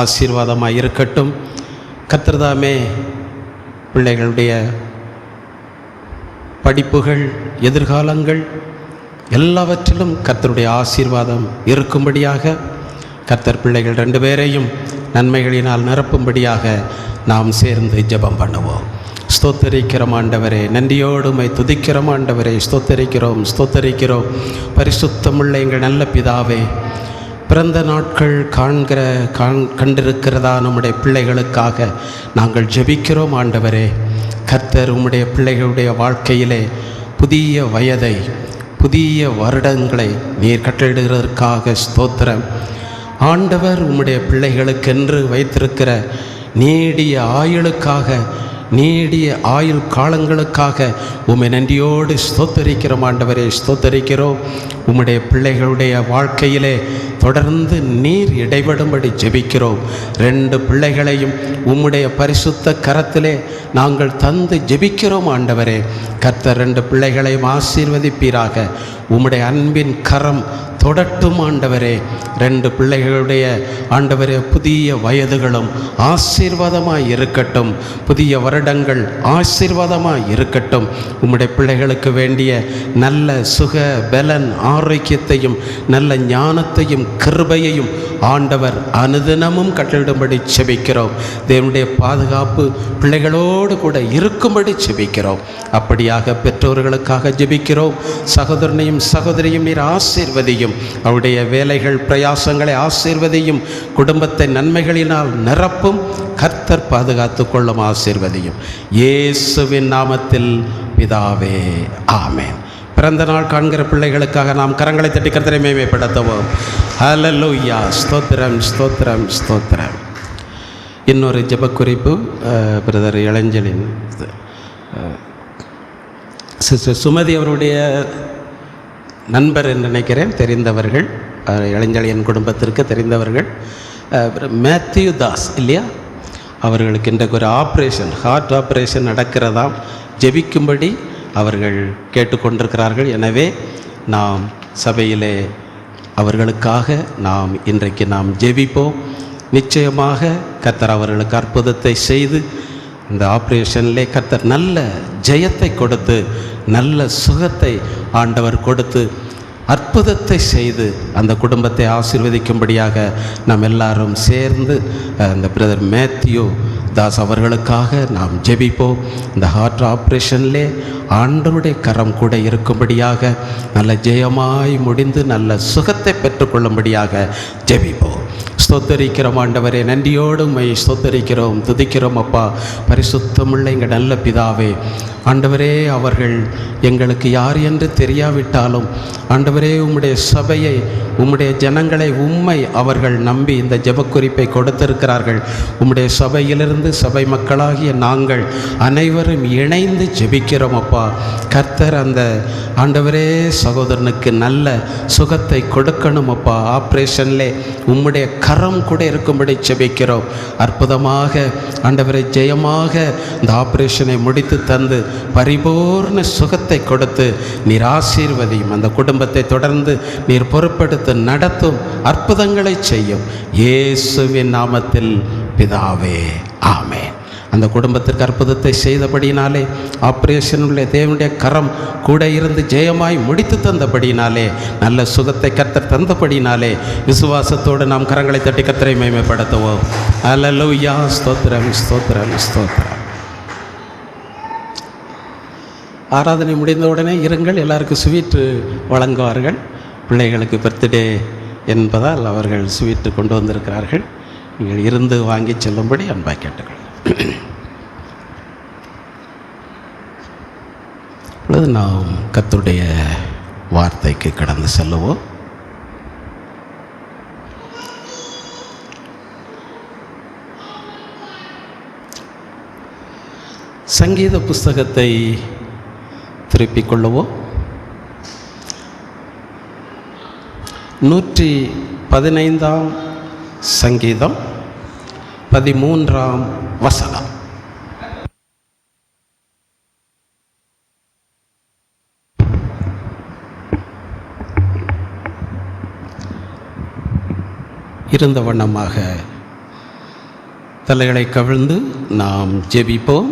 ஆசீர்வாதமாக இருக்கட்டும். கர்த்தர்தாமே பிள்ளைகளுடைய படிப்புகள், எதிர்காலங்கள் எல்லாவற்றிலும் கர்த்தருடைய ஆசீர்வாதம் இருக்கும்படியாக கர்த்தர் பிள்ளைகள் 2 பேரையும் நன்மைகளினால் நிரப்பும்படியாக நாம் சேர்ந்து ஜெபம் பண்ணுவோம். ஸ்தோத்தரிக்கிறோம் ஆண்டவரே, நன்றியோடு உம்மை துதிக்கிறோம் ஆண்டவரே. ஸ்தோத்தரிக்கிறோம் பரிசுத்தமுள்ள எங்கள் நல்ல பிதாவே. பிறந்த நாட்கள் கண்டிருக்கிறதா நம்முடைய பிள்ளைகளுக்காக நாங்கள் ஜெபிக்கிறோம் ஆண்டவரே. கர்த்தர் உம்முடைய பிள்ளைகளுடைய வாழ்க்கையிலே புதிய வயதை, புதிய வருடங்களை நீர் கட்டளையிடுகிறதற்காக ஸ்தோத்திரம் ஆண்டவர். உம்முடைய பிள்ளைகளுக்கென்று வைத்திருக்கிற நீடிய ஆயுளுக்காக, நீடிய ஆயுள் காலங்களுக்காக உம்மை நன்றியோடு ஸ்தோத்தரிக்கிறோம் ஆண்டவரே. ஸ்தோத்தரிக்கிறோம். உம்முடைய பிள்ளைகளுடைய வாழ்க்கையிலே தொடர்ந்து நீர் இடைபடும்படி ஜெபிக்கிறோம். 2 பிள்ளைகளையும் உம்முடைய பரிசுத்த கரத்திலே நாங்கள் தந்து ஜெபிக்கிறோம் ஆண்டவரே. கர்த்தர் 2 பிள்ளைகளையும் ஆசீர்வதிப்பீராக. உம்முடைய அன்பின் கரம் தொடட்டும் ஆண்டவரே. 2 பிள்ளைகளுடைய ஆண்டவரே புதிய வயதுகளும் ஆசீர்வாதமாய் இருக்கட்டும். புதிய வருடங்கள் ஆசீர்வாதமாய் இருக்கட்டும். உம்முடைய பிள்ளைகளுக்கு வேண்டிய நல்ல சுக பலன், ஆரோக்கியத்தையும் நல்ல ஞானத்தையும் கிருபையையும் ஆண்டவர் அனுதினமும் கட்டளிடும்படி செபிக்கிறோம். தேவனுடைய பாதுகாப்பு பிள்ளைகளோடு கூட இருக்கும்படி செபிக்கிறோம். அப்படியாக பெற்றோர்களுக்காக ஜெபிக்கிறோம். சகோதரனையும் சகோதரியும் நீர் ஆசீர்வதியும். அவருடைய வேலைகள், பிரயாசங்களை ஆசீர்வதியும். குடும்பத்தை நன்மைகளினால் நிரப்பும். கர்த்தர் பாதுகாத்து கொள்ளும், ஆசீர்வதியும். இயேசுவின் நாமத்தில் பிதாவே, ஆமென். பிறந்த நாள் காண்கிற பிள்ளைகளுக்காக நாம் கரங்களை தட்டி கர்த்தரை மேன்மைப்படுத்துவோம். ஹல்லேலூயா, ஸ்தோத்திரம் ஸ்தோத்திரம் ஸ்தோத்திரம். இன்னொரு ஜெபக்குறிப்பு, பிரதர் இளஞ்சலின் சிஸ்டர் சுமதி அவருடைய நண்பர் என்று நினைக்கிறேன், தெரிந்தவர்கள், இளஞ்சலியன் குடும்பத்திற்கு தெரிந்தவர்கள். மேத்யூ தாஸ் இல்லையா, அவர்களுக்கு இன்றைக்கு ஒரு ஆப்ரேஷன், ஹார்ட் ஆப்ரேஷன் நடக்கிறதாம். ஜெபிக்கும்படி அவர்கள் கேட்டுக்கொண்டிருக்கிறார்கள். எனவே நாம் சபையிலே அவர்களுக்காக இன்றைக்கு நாம் ஜெபிப்போம். நிச்சயமாக கர்த்தர் அவர்களுக்கு அற்புதத்தை செய்து இந்த ஆப்ரேஷனிலே கர்த்தர் நல்ல ஜெயத்தை கொடுத்து, நல்ல சுகத்தை ஆண்டவர் கொடுத்து, அற்புதத்தை செய்து அந்த குடும்பத்தை ஆசீர்வதிக்கும்படியாக நாம் எல்லாரும் சேர்ந்து அந்த பிரதர் மேத்யூ தாஸ் அவர்களுக்காக நாம் ஜெபிப்போம். இந்த ஹார்ட் ஆப்ரேஷன்லே ஆண்டவருடைய கரம் கூட இருக்கும்படியாக, நல்ல ஜெயமாய் முடிந்து நல்ல சுகத்தை பெற்றுக்கொள்ளும்படியாக ஜெபிப்போம். ஸ்தோத்தரிக்கிறோம் ஆண்டவரே, நன்றியோடு உம்மை ஸ்தோத்தரிக்கிறோம், துதிக்கிறோம் அப்பா. பரிசுத்தமுள்ள எங்கள் நல்ல பிதாவே, ஆண்டவரே, அவர்கள் எங்களுக்கு யார் என்று தெரியாவிட்டாலும் ஆண்டவரே, உம்முடைய சபையை, உம்முடைய ஜனங்களை, உம்மை அவர்கள் நம்பி இந்த ஜெபக்குறிப்பை கொடுத்திருக்கிறார்கள். உம்முடைய சபையிலிருந்து சபை மக்களாகிய நாங்கள் அனைவரும் இணைந்து ஜெபிக்கிறோம் அப்பா. கர்த்தர் அந்த ஆண்டவரே சகோதரனுக்கு நல்ல சுகத்தை கொடுக்கணும் அப்பா. ஆப்ரேஷன்லே உம்முடைய கரம் கூட இருக்கும்படி ஜெபிக்கிறோம். அற்புதமாக ஆண்டவரை ஜெயமாக இந்த ஆப்ரேஷனை முடித்து தந்து பரிபூர்ண சுகத்தை கொடுத்து நீர் ஆசீர்வதியும். அந்த குடும்பத்தை தொடர்ந்து நீர் பொறுப்பெடுத்து நடத்தும், அற்புதங்களை செய்யும். இயேசுவின் நாமத்தில் பிதாவே, ஆமென். அந்த குடும்பத்திற்கு அற்புதத்தை செய்தபடினாலே, ஆப்ரேஷனுடைய தேவனுடைய கரம் கூட இருந்து ஜெயமாய் முடித்து தந்தபடினாலே, நல்ல சுகத்தை கர்த்தர் தந்தபடினாலே, விசுவாசத்தோடு நாம் கரங்களை தட்டி கர்த்தரை மகிமைப்படுத்துவோம். அல்லேலூயா. ஸ்தோத்திரம், ஸ்தோத்திரம், ஸ்தோத்திரம். ஆராதனை முடிந்தவுடனே இருங்கள், எல்லாருக்கும் ஸ்வீட்டு வழங்குவார்கள். பிள்ளைகளுக்கு பர்த்டே என்பதால் அவர்கள் ஸ்வீட்டு கொண்டு வந்திருக்கிறார்கள். நீங்கள் இருந்து வாங்கி செல்லும்படி அன்பாக கேட்டுக்கொள்ளுங்கள். இப்பொழுது நாம் கர்த்தருடைய வார்த்தைக்கு கடந்து செல்லுவோம். சங்கீத புஸ்தகத்தை திருப்பிக் கொள்ளுவோம். 115ஆம் சங்கீதம் 13ஆம் வசனம். இருந்த வண்ணமாக தலைகளை கவிழ்ந்து நாம் ஜெபிப்போம்.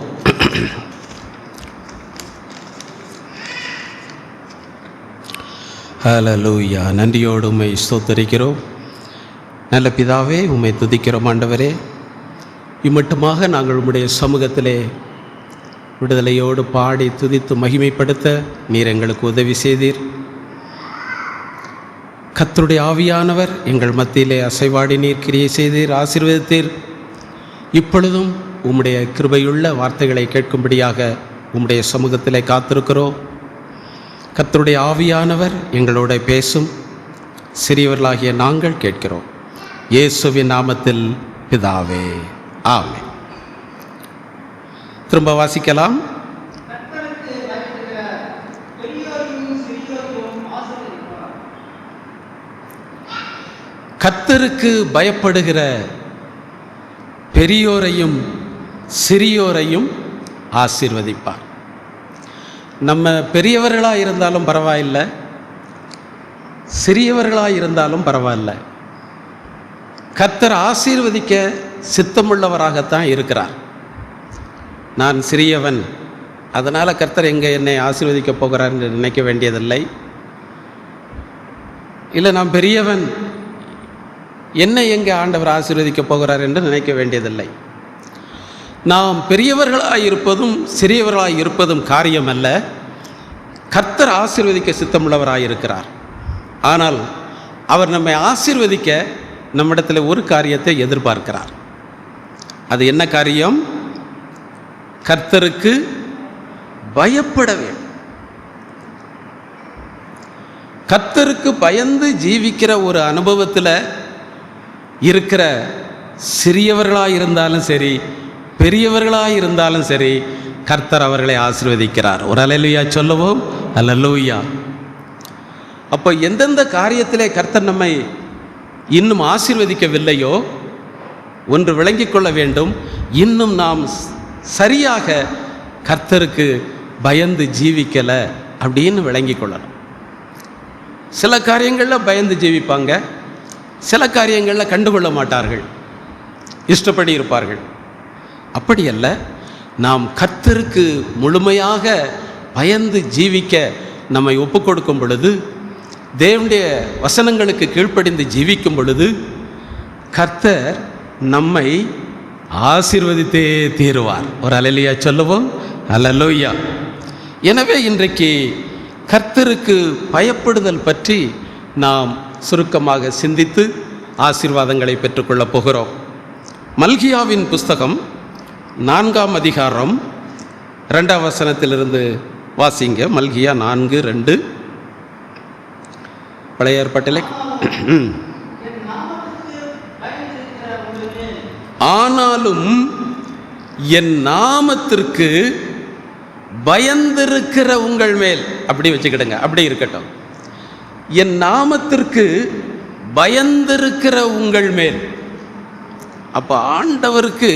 ஹல்லேலூயா. நன்றியோடு உம்மை ஸ்தோத்திரிக்கிறோம். நல்ல பிதாவே, உம்மை துதிக்கிறோம். ஆண்டவரே, இம்மட்டுமாக நாங்கள் உம்முடைய சமூகத்திலே விடுதலையோடு பாடி துதித்து மகிமைப்படுத்த நீர் எங்களுக்கு உதவி செய்தீர். கர்த்தருடைய ஆவியானவர் எங்கள் மத்தியிலே அசைவாடி நீர் கிரியை செய்தீர், ஆசீர்வதித்தீர். இப்பொழுதும் உம்முடைய கிருபையுள்ள வார்த்தைகளை கேட்கும்படியாக உம்முடைய சமூகத்திலே காத்திருக்கிறோம். கர்த்தருடைய ஆவியானவர் எங்களோட பேசும். சிறியவர்களாகிய நாங்கள் கேட்கிறோம். இயேசுவின் நாமத்தில் பிதாவே, ஆமென். திரும்ப வாசிக்கலாம். கர்த்தருக்கு பயப்படுகிற பெரியோரையும் சிறியோரையும் ஆசீர்வதிப்பார். நம்ம பெரியவர்களாக இருந்தாலும் பரவாயில்லை, சிறியவர்களாக இருந்தாலும் பரவாயில்லை, கர்த்தர் ஆசீர்வதிக்க சித்தமுள்ளவராகத்தான் இருக்கிறார். நான் சிறியவன், அதனால் கர்த்தர் என்னை ஆசீர்வதிக்க போகிறார் என்று நினைக்க வேண்டியதில்லை. இல்லை, நான் பெரியவன், என்னை எங்கே ஆண்டவர் ஆசீர்வதிக்க போகிறார் என்று நினைக்க வேண்டியதில்லை. நாம் பெரியவர்களாக இருப்பதும் சிறியவர்களாக இருப்பதும் காரியம் அல்ல. கர்த்தர் ஆசீர்வதிக்க சித்தமுள்ளவராக இருக்கிறார். ஆனால் அவர் நம்மை ஆசீர்வதிக்க நம்மிடத்தில் ஒரு காரியத்தை எதிர்பார்க்கிறார். அது என்ன காரியம்? கர்த்தருக்கு பயப்பட வேண்டும். கர்த்தருக்கு பயந்து ஜீவிக்கிற ஒரு அனுபவத்தில் இருக்கிற சிறியவர்களாக இருந்தாலும் சரி, பெரியவர்களாக இருந்தாலும் சரி, கர்த்தர் அவர்களை ஆசீர்வதிக்கிறார். ஒரு அல்லேலூயா சொல்லுவோம். அல்லேலூயா. அப்போ எந்தெந்த காரியத்திலே கர்த்தர் நம்மை இன்னும் ஆசீர்வதிக்கவில்லையோ ஒன்று விளங்கிக் கொள்ள வேண்டும். இன்னும் நாம் சரியாக கர்த்தருக்கு பயந்து ஜீவிக்கலை அப்படின்னு விளங்கிக் கொள்ளணும். சில காரியங்களில் பயந்து ஜீவிப்பாங்க, சில காரியங்களில் கண்டுகொள்ள மாட்டார்கள், இஷ்டப்படி இருப்பார்கள். அப்படி அல்ல, நாம் கர்த்தருக்கு முழுமையாக பயந்து ஜீவிக்க நம்மை ஒப்பு கொடுக்கும் பொழுது, தேவனுடைய வசனங்களுக்கு கீழ்ப்படிந்து ஜீவிக்கும் பொழுது, கர்த்தர் நம்மை ஆசீர்வதித்தே தீருவார். ஒரு அல்லேலூயா சொல்லுவோம். அல்லேலூயா. எனவே இன்றைக்கு கர்த்தருக்கு பயப்படுதல் பற்றி நாம் சுருக்கமாக சிந்தித்து ஆசீர்வாதங்களை பெற்றுக்கொள்ளப் போகிறோம். மல்கியாவின் புஸ்தகம் 4ஆம் அதிகாரம் 2ஆம் வசனத்திலிருந்து வாசிங்க. மல்கியா 4:2. பழைய ஏற்பாட்டிலே ஆனாலும் என் நாமத்திற்கு பயந்திருக்கிற உங்கள் மேல், அப்படி வச்சுக்கிடுங்க, அப்படி இருக்கட்டும். என் நாமத்திற்கு பயந்திருக்கிற உங்கள் மேல். அப்போ ஆண்டவருக்கு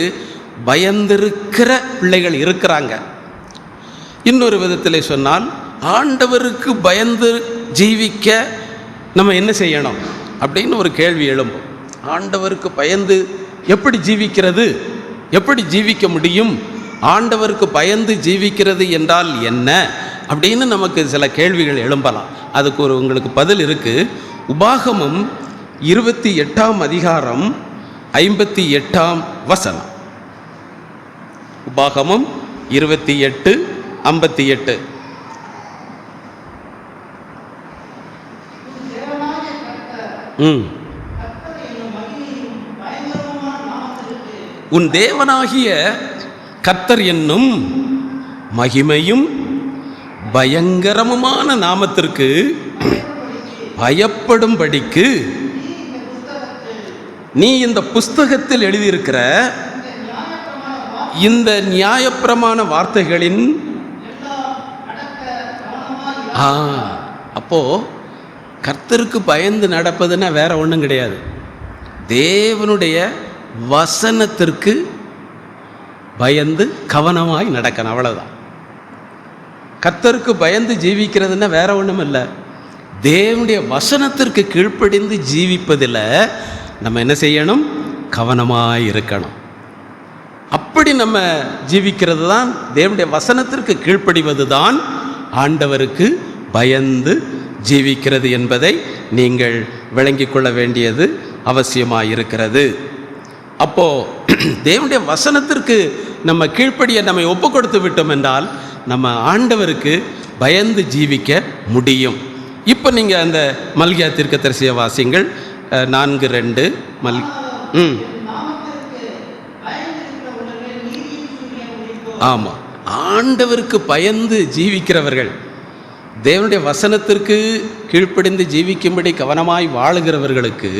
பயந்திருக்கிற பிள்ளைகள் இருக்கிறாங்க. இன்னொரு விதத்தில் சொன்னால், ஆண்டவருக்கு பயந்து ஜீவிக்க நம்ம என்ன செய்யணும் அப்படின்னு ஒரு கேள்வி எழும்பும். ஆண்டவருக்கு பயந்து எப்படி ஜீவிக்கிறது, எப்படி ஜீவிக்க முடியும், ஆண்டவருக்கு பயந்து ஜீவிக்கிறது என்றால் என்ன அப்படின்னு நமக்கு சில கேள்விகள் எழும்பலாம். அதுக்கு உங்களுக்கு பதில் இருக்குது. உபாகமம் 28ஆம் அதிகாரம் 58ஆம் வசனம். உபாகமம் 28:58. உன் தேவனாகிய கர்த்தர் என்னும் மகிமையும் பயங்கரமுமான நாமத்திற்கு பயப்படும்படிக்கு நீ இந்த புஸ்தகத்தில் எழுதியிருக்கிற இந்த நியாயப்பிரமாண வார்த்தைகளின் அப்போ கர்த்தருக்கு பயந்து நடப்பதுன்னா வேற ஒன்றும் கிடையாது. தேவனுடைய வசனத்திற்கு பயந்து கவனமாய் நடக்கணும், அவ்வளவுதான். கர்த்தருக்கு பயந்து ஜீவிக்கிறதுன்னா வேற ஒன்றும் இல்லை. தேவனுடைய வசனத்திற்கு கீழ்ப்படிந்து ஜீவிப்பதில் நம்ம என்ன செய்யணும்? கவனமாய் இருக்கணும். அப்படி நம்ம ஜீவிக்கிறது தான், தேவனுடைய வசனத்திற்கு கீழ்ப்படிவது தான் ஆண்டவருக்கு பயந்து ஜீவிக்கிறது என்பதை நீங்கள் விளங்கிக் கொள்ள வேண்டியது அவசியமாயிருக்கிறது. அப்போது தேவனுடைய வசனத்திற்கு நம்ம கீழ்ப்படிய நம்ம ஒப்பு கொடுத்து விட்டோம் என்றால் நம்ம ஆண்டவருக்கு பயந்து ஜீவிக்க முடியும். இப்போ நீங்கள் அந்த மல்கியா தீர்க்கதரிசியை வாசிங்கள். 4:2 ஆமாம், ஆண்டவருக்கு பயந்து ஜீவிக்கிறவர்கள், தேவனுடைய வசனத்திற்கு கீழ்ப்படிந்து ஜீவிக்கும்படி கவனமாய் வாழுகிறவர்களுக்கு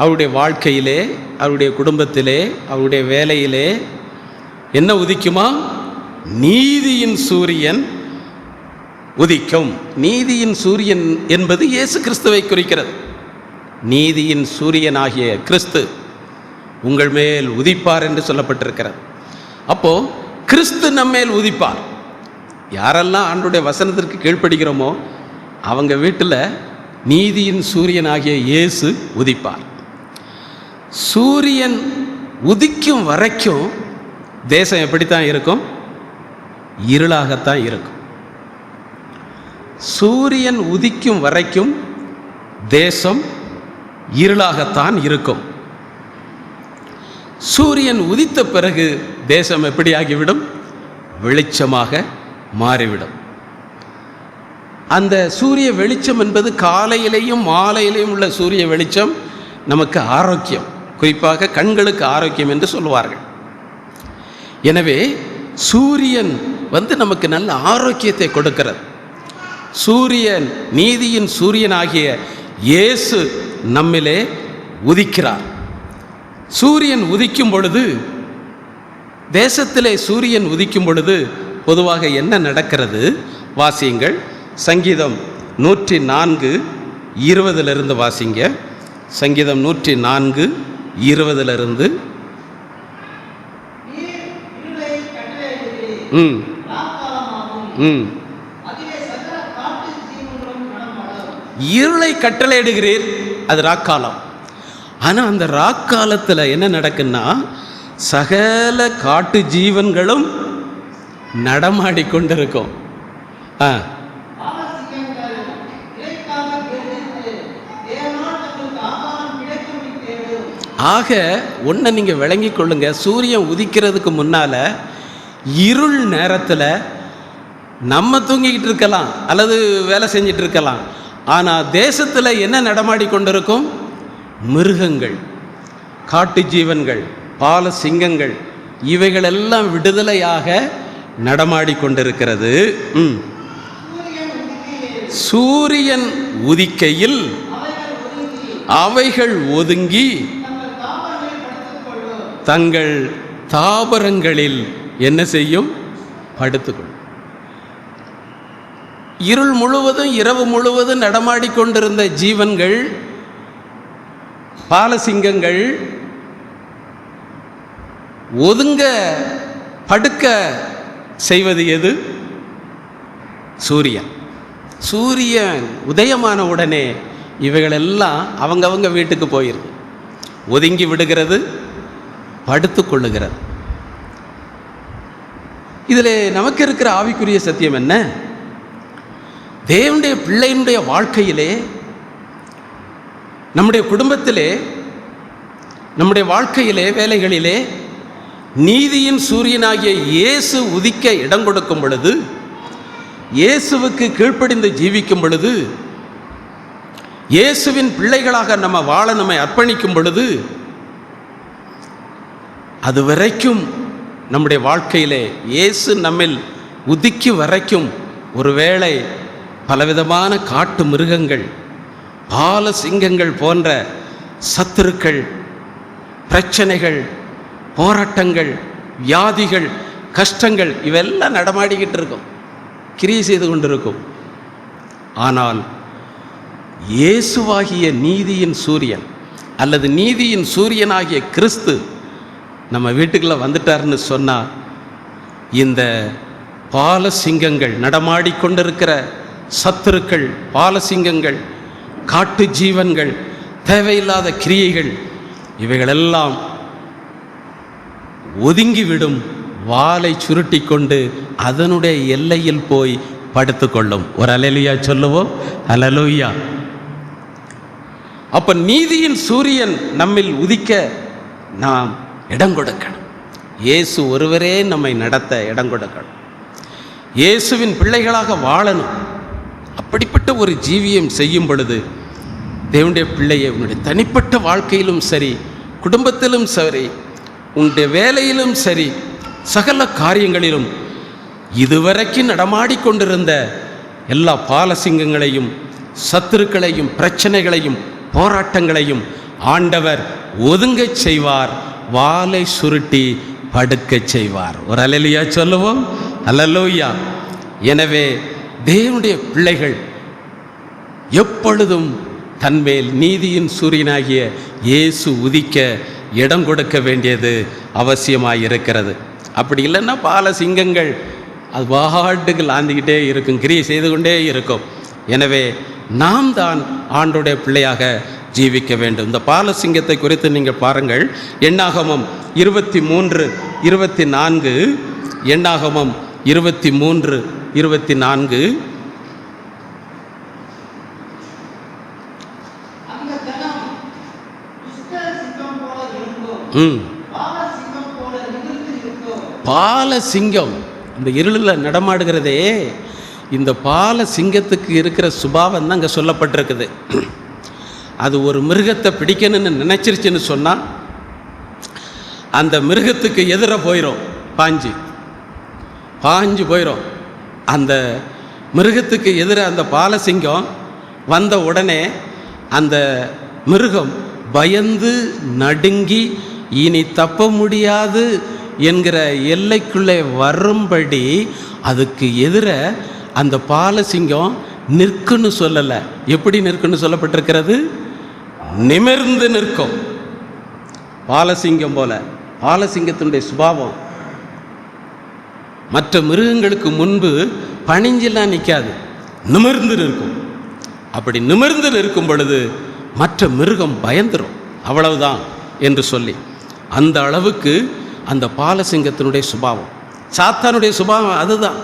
அவருடைய வாழ்க்கையிலே, அவருடைய குடும்பத்திலே, அவருடைய வேலையிலே என்ன உதிக்குமா? நீதியின் சூரியன் உதிக்கும். நீதியின் சூரியன் என்பது இயேசு கிறிஸ்துவை குறிக்கிறது. நீதியின் சூரியனாகிய கிறிஸ்து உங்கள் மேல் உதிப்பார் என்று சொல்லப்பட்டிருக்கிறது. அப்போ கிறிஸ்து நம்மேல் உதிப்பார். யாரெல்லாம் ஆண்டவருடைய வசனத்திற்கு கீழ்ப்படுகிறோமோ அவங்க வீட்டில் நீதியின் சூரியனாகிய இயேசு உதிப்பார். சூரியன் உதிக்கும் வரைக்கும் தேசம் எப்படித்தான் இருக்கும்? இருளாகத்தான் இருக்கும். சூரியன் உதிக்கும் வரைக்கும் தேசம் இருளாகத்தான் இருக்கும். சூரியன் உதித்த பிறகு தேசம் எப்படி ஆகிவிடும்? வெளிச்சமாக மாறிவிடும். அந்த சூரிய வெளிச்சம் என்பது காலையிலேயும் மாலையிலேயும் உள்ள சூரிய வெளிச்சம் நமக்கு ஆரோக்கியம், குறிப்பாக கண்களுக்கு ஆரோக்கியம் என்று சொல்லுவார்கள். எனவே சூரியன் நமக்கு நல்ல ஆரோக்கியத்தை கொடுக்கிறது. சூரியன், நீதியின் சூரியனாகிய இயேசு நம்மிலே உதிக்கிறார். சூரியன் உதிக்கும் பொழுது, தேசத்திலே சூரியன் உதிக்கும் பொழுது பொதுவாக என்ன நடக்கிறது? வாசியுங்கள். சங்கீதம் 104:20 வாசிங்க. சங்கீதம் 104:20 இருளை கட்டளையிடுகிறீர், அது ராக்காலம். ஆனால் அந்த ராக்காலத்தில் என்ன நடக்குன்னா, சகல காட்டு ஜீவன்களும் நடமாடிக்கொண்டிருக்கும். ஆக ஒன்றை நீங்கள் விளங்கி கொள்ளுங்க. சூரியன் உதிக்கிறதுக்கு முன்னால் இருள் நேரத்தில் நம்ம தூங்கிக்கிட்டு இருக்கலாம் அல்லது வேலை செஞ்சிட்டு இருக்கலாம். ஆனால் தேசத்தில் என்ன நடமாடி கொண்டிருக்கும்? மிருகங்கள், காட்டு ஜீவன்கள், பால சிங்கங்கள், இவைகளெல்லாம் விடுதலையாக நடமாடிக்கொண்டிருக்கிறது. சூரியன் உதிக்கையில் அவைகள் ஒதுங்கி தங்கள் தாபரங்களில் என்ன செய்யும்? படுத்துக்கொள்ளும். இருள் முழுவதும் இரவு முழுவதும் நடமாடிக்கொண்டிருந்த ஜீவன்கள், பாலசிங்கங்கள் ஒதுங்க படுக்க செய்வது எது? சூரியன். சூரியன் உதயமான உடனே இவைகளெல்லாம் அவங்கவங்க வீட்டுக்கு போயிருக்கு. ஒதுங்கி விடுகிறது, படுத்து கொள்ளுகிறது. இதில் நமக்கு இருக்கிற ஆவிக்குரிய சத்தியம் என்ன? தேவனுடைய பிள்ளையினுடைய வாழ்க்கையிலே, நம்முடைய குடும்பத்திலே, நம்முடைய வாழ்க்கையிலே, வேலைகளிலே நீதியின் சூரியனாகிய இயேசு உதிக்க இடம் கொடுக்கும் பொழுது, இயேசுவுக்கு கீழ்ப்படிந்து ஜீவிக்கும் பொழுது, இயேசுவின் பிள்ளைகளாக நம்ம வாழ நம்மை அர்ப்பணிக்கும் பொழுது, அது வரைக்கும் நம்முடைய வாழ்க்கையிலே இயேசு நம்மில் உதிக்கு வரைக்கும் ஒருவேளை பலவிதமான காட்டு மிருகங்கள், பால சிங்கங்கள் போன்ற சத்துருக்கள், பிரச்சனைகள், போராட்டங்கள், வியாதிகள், கஷ்டங்கள் இவெல்லாம் நடமாடிக்கிட்டு இருக்கும், கிரியை செய்து கொண்டிருக்கும். ஆனால் இயேசுவாகிய நீதியின் சூரியன் அல்லது நீதியின் சூரியனாகிய கிறிஸ்து நம்ம வீட்டுக்குள்ளே வந்துட்டார்னு சொன்னால், இந்த பாலசிங்கங்கள், நடமாடிக்கொண்டிருக்கிற சத்துருக்கள், பாலசிங்கங்கள், காட்டு ஜீவன்கள், தேவையில்லாத கிரியைகள் இவைகளெல்லாம் ஒதுங்கிவிடும். வாலை சுருட்டி கொண்டு அதனுடைய எல்லையில் போய் படுத்துக்கொள்ளும். ஒரு அல்லேலூயா சொல்லுவோம். அல்லேலூயா. அப்ப நீதியின் சூரியன் நம்மில் உதிக்க நாம் இடம் கொடுக்கணும். இயேசு ஒருவரே நம்மை நடத்த இடம் கொடுக்கணும். இயேசுவின் பிள்ளைகளாக வாழணும். அப்படிப்பட்ட ஒரு ஜீவியம் செய்யும் பொழுது தேவனுடைய பிள்ளையை உன்னுடைய தனிப்பட்ட வாழ்க்கையிலும் சரி, குடும்பத்திலும் சரி, உன்னுடைய வேலையிலும் சரி, சகல காரியங்களிலும் இதுவரைக்கும் நடமாடிக்கொண்டிருந்த எல்லா பாலசிங்கங்களையும், சத்துருக்களையும், பிரச்சனைகளையும், போராட்டங்களையும் ஆண்டவர் ஒதுங்கச் செய்வார். வாலை சுருட்டி படுக்கச் செய்வார். ஒரு அல்லேலூயா சொல்லுவோம். அல்லேலூயா. எனவே தேவனுடைய பிள்ளைகள் எப்பொழுதும் தன்மேல் நீதியின் சூரியனாகிய இயேசு உதிக்க இடம் கொடுக்க வேண்டியது அவசியமாயிருக்கிறது. அப்படி இல்லைன்னா பால சிங்கங்கள் அது பாட்டுக்கு லாந்திக்கிட்டே இருக்கும், கிரியை செய்து கொண்டே இருக்கும். எனவே நாம் தான் ஆண்டோடைய பிள்ளையாக ஜீவிக்க வேண்டும். இந்த பாலசிங்கத்தை குறித்து நீங்கள் பாருங்கள். எண்ணாகமம் 23:24, எண்ணாகமம் 23:24. பாலசிங்கம் இந்த இருளில் நடமாடுகிறதே, இந்த பால சிங்கத்துக்கு இருக்கிற சுபாவம் தான் அங்கே சொல்லப்பட்டிருக்குது. அது ஒரு மிருகத்தை பிடிக்கணும்னு நினைச்சிருச்சுன்னு சொன்னால் அந்த மிருகத்துக்கு எதிராக போயிடும், பாஞ்சு போயிடும். அந்த மிருகத்துக்கு எதிராக அந்த பாலசிங்கம் வந்த உடனே அந்த மிருகம் பயந்து நடுங்கி இனி தப்ப முடியாது என்கிற எல்லைக்குள்ளே வரும்படி அதுக்கு எதிர அந்த பாலசிங்கம் நிற்குன்னு சொல்லலை. எப்படி நிற்குன்னு சொல்லப்பட்டிருக்கிறது? நிமிர்ந்து நிற்கும். பாலசிங்கம் போல. பாலசிங்கத்தினுடைய சுபாவம் மற்ற மிருகங்களுக்கு முன்பு பணிஞ்செல்லாம் நிற்காது, நிமிர்ந்து நிற்கும். அப்படி நிமிர்ந்து நிற்கும் பொழுது மற்ற மிருகம் பயந்துரும், அவ்வளவுதான் என்று சொல்லி, அந்த அளவுக்கு அந்த பாலசிங்கத்தினுடைய சுபாவம். சாத்தானுடைய சுபாவம் அதுதான்.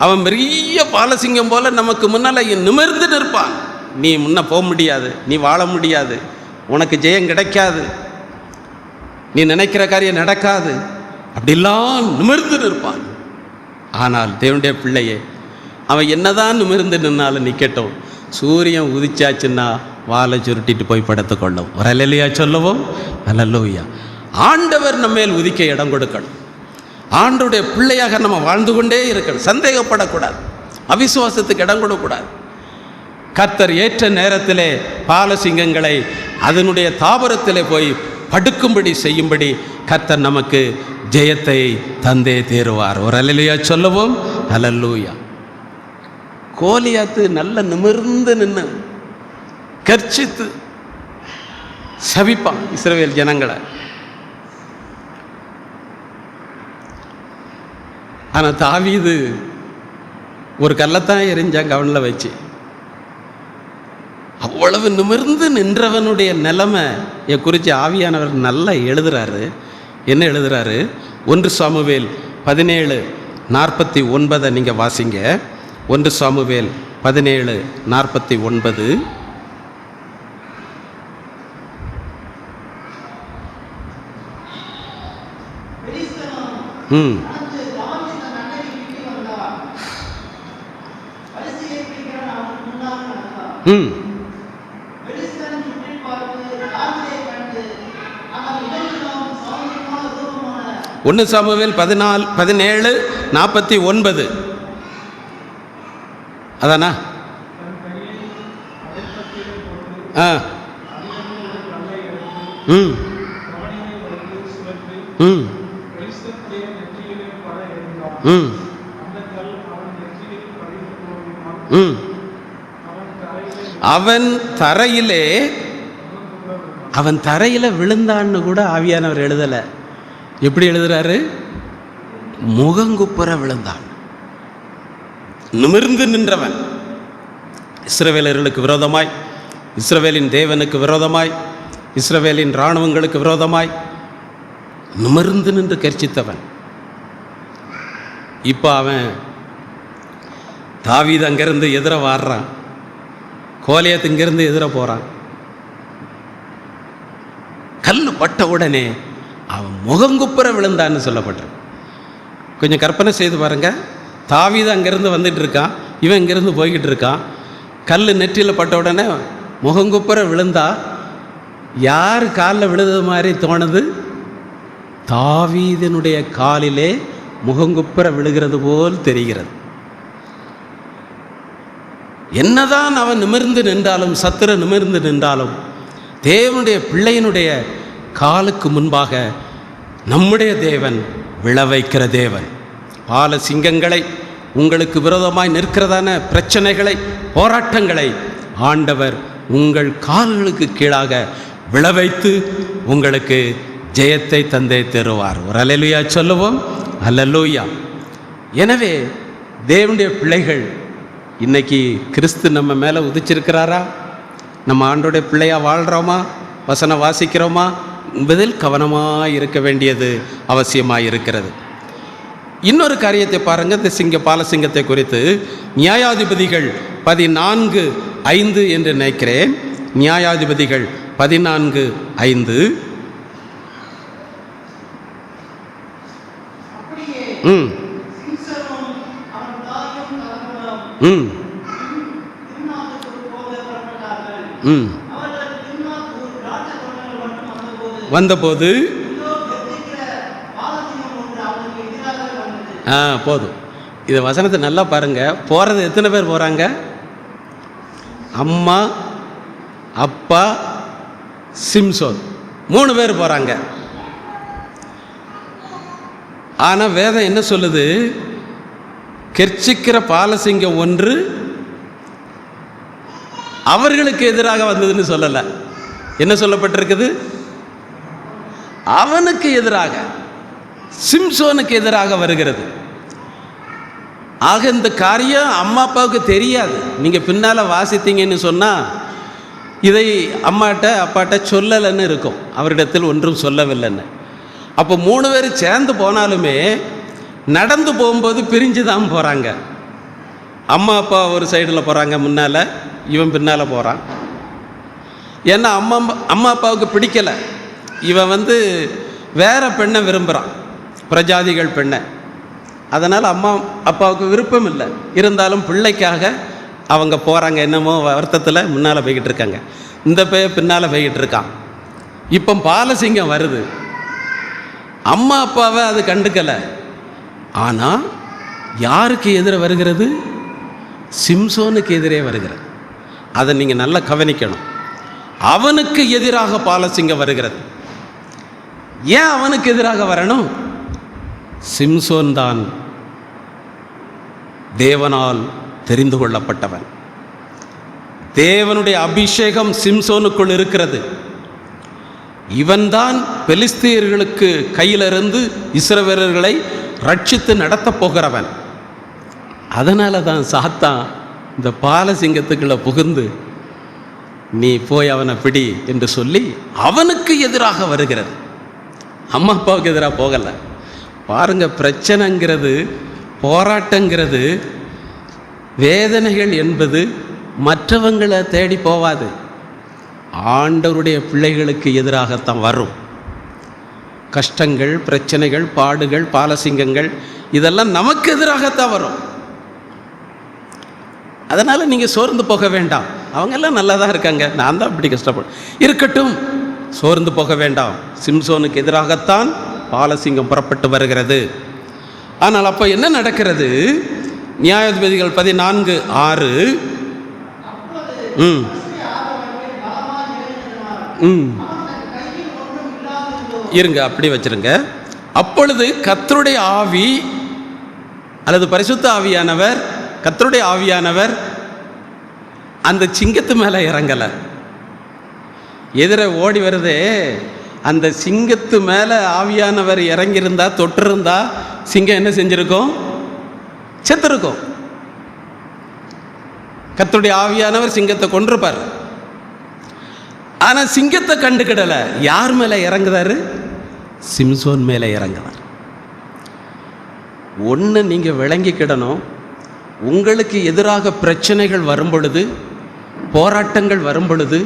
அவன் பெரிய பாலசிங்கம் போல நமக்கு முன்னால் நிமிர்ந்து நிற்பான். நீ முன்ன போக முடியாது, நீ வாழ முடியாது, உனக்கு ஜெயம் கிடைக்காது, நீ நினைக்கிற காரியம் நடக்காது, அப்படிலாம் நிமிர்ந்து நிற்பான். ஆனால் தேவனுடைய பிள்ளையே, அவன் என்னதான் நிமிர்ந்து நின்னாலும் நிற்கட்டும், சூரியன் உதிச்சாச்சுன்னா வாழை சுருட்டிட்டு போய் படுத்துக்கொள்ளும். ஒரு அல்லேலூயா சொல்லுவோம். அல்லேலூயா. ஆண்டவர் நம்மேல் உதிக்க இடம் கொடுக்கணும். ஆண்டவருடைய பிள்ளையாக நம்ம வாழ்ந்து கொண்டே இருக்கணும். சந்தேகப்படக்கூடாது, அவிசுவாசத்துக்கு இடம் கொடுக்கக்கூடாது. கர்த்தர் ஏற்ற நேரத்திலே பாலசிங்கங்களை அதனுடைய தாபரத்திலே போய் படுக்கும்படி செய்யும்படி கர்த்தர் நமக்கு ஜெயத்தை தந்தே தீருவார். ஒரு அல்லேலூயா சொல்லுவோம். அல்லேலூயா. கோலியாத்து நல்ல நிமிர்ந்து நின்று கர்ச்சித்து சபிப்பான் இஸ்ரவேல் ஜனங்களை. ஆனால் தாவீது ஒரு கல்லைத்தான் எரிஞ்சான் கவனில் வச்சு. அவ்வளவு நிமிர்ந்து நின்றவனுடைய நிலைமையை குறித்து ஆவியானவர் நல்லா எழுதுறாரு. என்ன எழுதுறாரு? 1 சாமுவேல் 17:49 நீங்கள் வாசிங்க. 1 சாமுவேல் 17:49. ம் ம் 1 சாமுவேல் 17:49 அதானா? ஆ ம் ம் ம் ம் அவன் தரையில விழுந்தான்னு கூட ஆவியானவர் எழுதலை. எப்படி எழுதுறாரு? முகங்குப்புற விழுந்தான். நிமிர்ந்து நின்றவன் இஸ்ரவேலர்களுக்கு விரோதமாய், இஸ்ரவேலின் தேவனுக்கு விரோதமாய், இஸ்ரவேலின் இராணுவங்களுக்கு விரோதமாய் நிமிர்ந்து நின்று கர்ச்சித்தவன். இப்போ அவன் தாவீது அங்கிருந்து எதிர வாடுறான், கோலியாத் இங்கிருந்து எதிர போகிறான். கல் பட்ட உடனே அவன் முகங்குப்புற விழுந்தான்னு சொல்லப்பட்டிருக்கு. கொஞ்சம் கற்பனை செய்து பாருங்க. தாவீது அங்கேருந்து வந்துட்டு இருக்கான், இவன் இங்கேருந்து போய்கிட்டு இருக்கான். கல் நெற்றியில் பட்ட உடனே முகங்குப்புற விழுந்தா யார் காலில் விழுது மாதிரி தோணுது? தாவீதினுடைய காலிலே முகங்குப்புற விழுகிறது போல் தெரிகிறது. என்னதான் அவன் நிமிர்ந்து நின்றாலும், சத்துர நிமிர்ந்து நின்றாலும், தேவனுடைய பிள்ளையினுடைய காலுக்கு முன்பாக நம்முடைய தேவன் விழவைக்கிற தேவன். பால சிங்கங்களை, உங்களுக்கு விரோதமாய் நிற்கிறதான பிரச்சனைகளை, போராட்டங்களை ஆண்டவர் உங்கள் கால்களுக்கு கீழாக விழவைத்து உங்களுக்கு ஜெயத்தை தந்தே தருவார். ஒரு அல்லேலூயா சொல்லுவோம். அல்லேலூயா. எனவே தேவனுடைய பிள்ளைகள், இன்னைக்கு கிறிஸ்து நம்ம மேலே உதிச்சிருக்கிறாரா? நம்ம ஆண்டோடைய பிள்ளையாக வாழ்கிறோமா? வசனம் வாசிக்கிறோமா என்பதில் கவனமாக இருக்க வேண்டியது அவசியமாக இருக்கிறது. இன்னொரு காரியத்தை பாருங்கள். இந்த பாலசிங்கத்தை குறித்து நியாயாதிபதிகள் 14:5 என்று நினைக்கிறேன். நியாயாதிபதிகள் 14:5. ம் ம் ம் வந்தபோது போதும். இந்த வசனத்தை நல்லா பாருங்க. போகிறது எத்தனை பேர் போகிறாங்க? அம்மா, அப்பா, சிம்சோன் 3 பேர் போகிறாங்க. ஆனால் வேதம் என்ன சொல்லுது? கெர்ச்சிக்கிற பாலசிங்கம் ஒன்று அவர்களுக்கு எதிராக வந்ததுன்னு சொல்லலை. என்ன சொல்லப்பட்டிருக்குது? அவனுக்கு எதிராக, சிம்சோனுக்கு எதிராக வருகிறது. ஆக இந்த காரியம் அம்மா அப்பாவுக்கு தெரியாது. நீங்கள் பின்னால் வாசித்தீங்கன்னு சொன்னால் இதை அம்மாட்ட அப்பாட்ட சொல்லலைன்னு இருக்கும், அவரிடத்தில் ஒன்றும் சொல்லவில்லைன்னு. அப்போ 3 பேர் சேர்ந்து போனாலுமே நடந்து போகும்போது பிரிஞ்சு தான் போகிறாங்க. அம்மா அப்பா ஒரு சைடில் போகிறாங்க, முன்னால் இவன் பின்னால் போகிறான். ஏன்னா அம்மா அப்பாவுக்கு பிடிக்கலை. இவன் வேற பெண்ணை விரும்புகிறான், பிரஜாதிகள் பெண்ணை. அதனால் அம்மா அப்பாவுக்கு விருப்பம் இல்லை. இருந்தாலும் பிள்ளைக்காக அவங்க போகிறாங்க. என்னமோ வருத்தத்தில் முன்னால் போய்கிட்டு இருக்காங்க, இந்த பின்னால் போய்கிட்டு இருக்கான். இப்போ பாலசிங்கம் வருது. அம்மா அப்பாவை அது கண்டுக்கலை. ஆனால் யாருக்கு எதிர வருகிறது? சிம்சோனுக்கு எதிரே வருகிறது. அதை நீங்கள் நல்லா கவனிக்கணும். அவனுக்கு எதிராக பாலசிங்கம் வருகிறது. ஏன் அவனுக்கு எதிராக வரணும்? சிம்சோன் தான் தேவனால் தெரிந்து கொள்ளப்பட்டவன். தேவனுடைய அபிஷேகம் சிம்சோனுக்குள் இருக்கிறது. இவன்தான் பெலிஸ்தியர்களுக்கு கையிலிருந்து இஸ்ரவேலர்களை ரட்சித்து நடத்தப் போகிறவன். அதனால தான் சாத்தான் இந்த பாலசிங்கத்துக்குள்ள புகுந்து நீ போய் அவனை பிடி என்று சொல்லி அவனுக்கு எதிராக வருகிறது. அம்மா அப்பாவுக்கு எதிராக போகலை. பாருங்க, பிரச்சனைங்கிறது, போராட்டங்கிறது, வேதனைகள் என்பது மற்றவங்களை தேடி போவாது, ஆண்டவருடைய பிள்ளைகளுக்கு எதிராகத்தான் வரும். கஷ்டங்கள், பிரச்சனைகள், பாடுகள், பாலசிங்கங்கள் இதெல்லாம் நமக்கு எதிராகத்தான் வரும். அதனால் நீங்கள் சோர்ந்து போக வேண்டாம். அவங்கெல்லாம் நல்லா தான் இருக்காங்க, நான் தான் இப்படி கஷ்டப்படும் இருக்கட்டும், சோர்ந்து போக வேண்டாம். சிம்சோனுக்கு எதிராகத்தான் பாலசிங்கம் புறப்பட்டு வருகிறது. ஆனால் அப்போ என்ன நடக்கிறது? நியாயாதிபதிகள் 14:6. இருங்க, அப்படி வச்சிருங்க. அப்பொழுது கர்த்தருடைய ஆவி அல்லது பரிசுத்த ஆவியானவர், கர்த்தருடைய ஆவியானவர் அந்த சிங்கத்து மேலே இறங்கலை. எதிர ஓடி வருதே, அந்த சிங்கத்து மேலே ஆவியானவர் இறங்கியிருந்தா, தொட்டிருந்தா சிங்கம் என்ன செஞ்சிருக்கும்? செத்துருக்கும். கர்த்தருடைய ஆவியானவர் சிங்கத்தை கொன்றுப்பார். ஆனால் சிங்கத்தை கண்டுக்கிடலை. யார் மேலே இறங்குதாரு? சிம்சோன் மேலே இறங்குதார். ஒன்று நீங்கள் விளங்கிக்கிடணும். உங்களுக்கு எதிராக பிரச்சனைகள் வரும் பொழுது, போராட்டங்கள் வரும் பொழுது,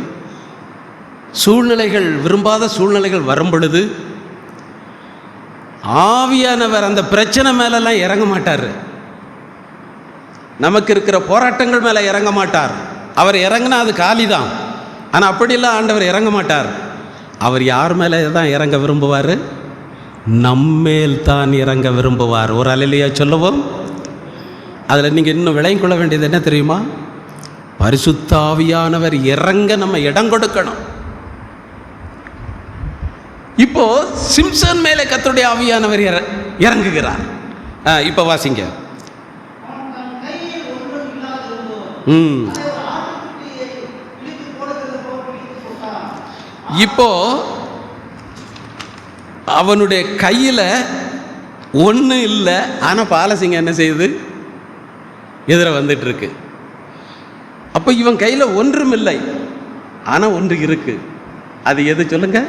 சூழ்நிலைகள், விரும்பாத சூழ்நிலைகள் வரும் பொழுது, ஆவியானவர் அந்த பிரச்சனை மேலெல்லாம் இறங்க மாட்டார். நமக்கு இருக்கிற போராட்டங்கள் மேலே இறங்க மாட்டார். அவர் இறங்கினா அது காலி தான். ஆனால் அப்படிலாம் ஆண்டவர் இறங்க மாட்டார். அவர் யார் மேலே தான் இறங்க விரும்புவார்? நம்மேல் தான் இறங்க விரும்புவார். ஒரு அல்லேலூயா சொல்லுவோம். அதில் நீங்கள் இன்னும் விளங்கிக் கொள்ள வேண்டியது என்ன தெரியுமா? பரிசுத்த ஆவியானவர் இறங்க நம்ம இடம் கொடுக்கணும். இப்போ சிம்சன் மேலே கர்த்தருடைய ஆவியானவர் இறங்குகிறார். இப்போ வாசிங்க. இப்போ அவனுடைய கையில் ஒன்றும் இல்லை. ஆனால் பாலசிங்கம் என்ன செய்யுது? எதிர வந்துட்டு இருக்கு. அப்போ இவன் கையில் ஒன்றும் இல்லை, ஆனால் ஒன்று இருக்கு. அது எது சொல்லுங்க?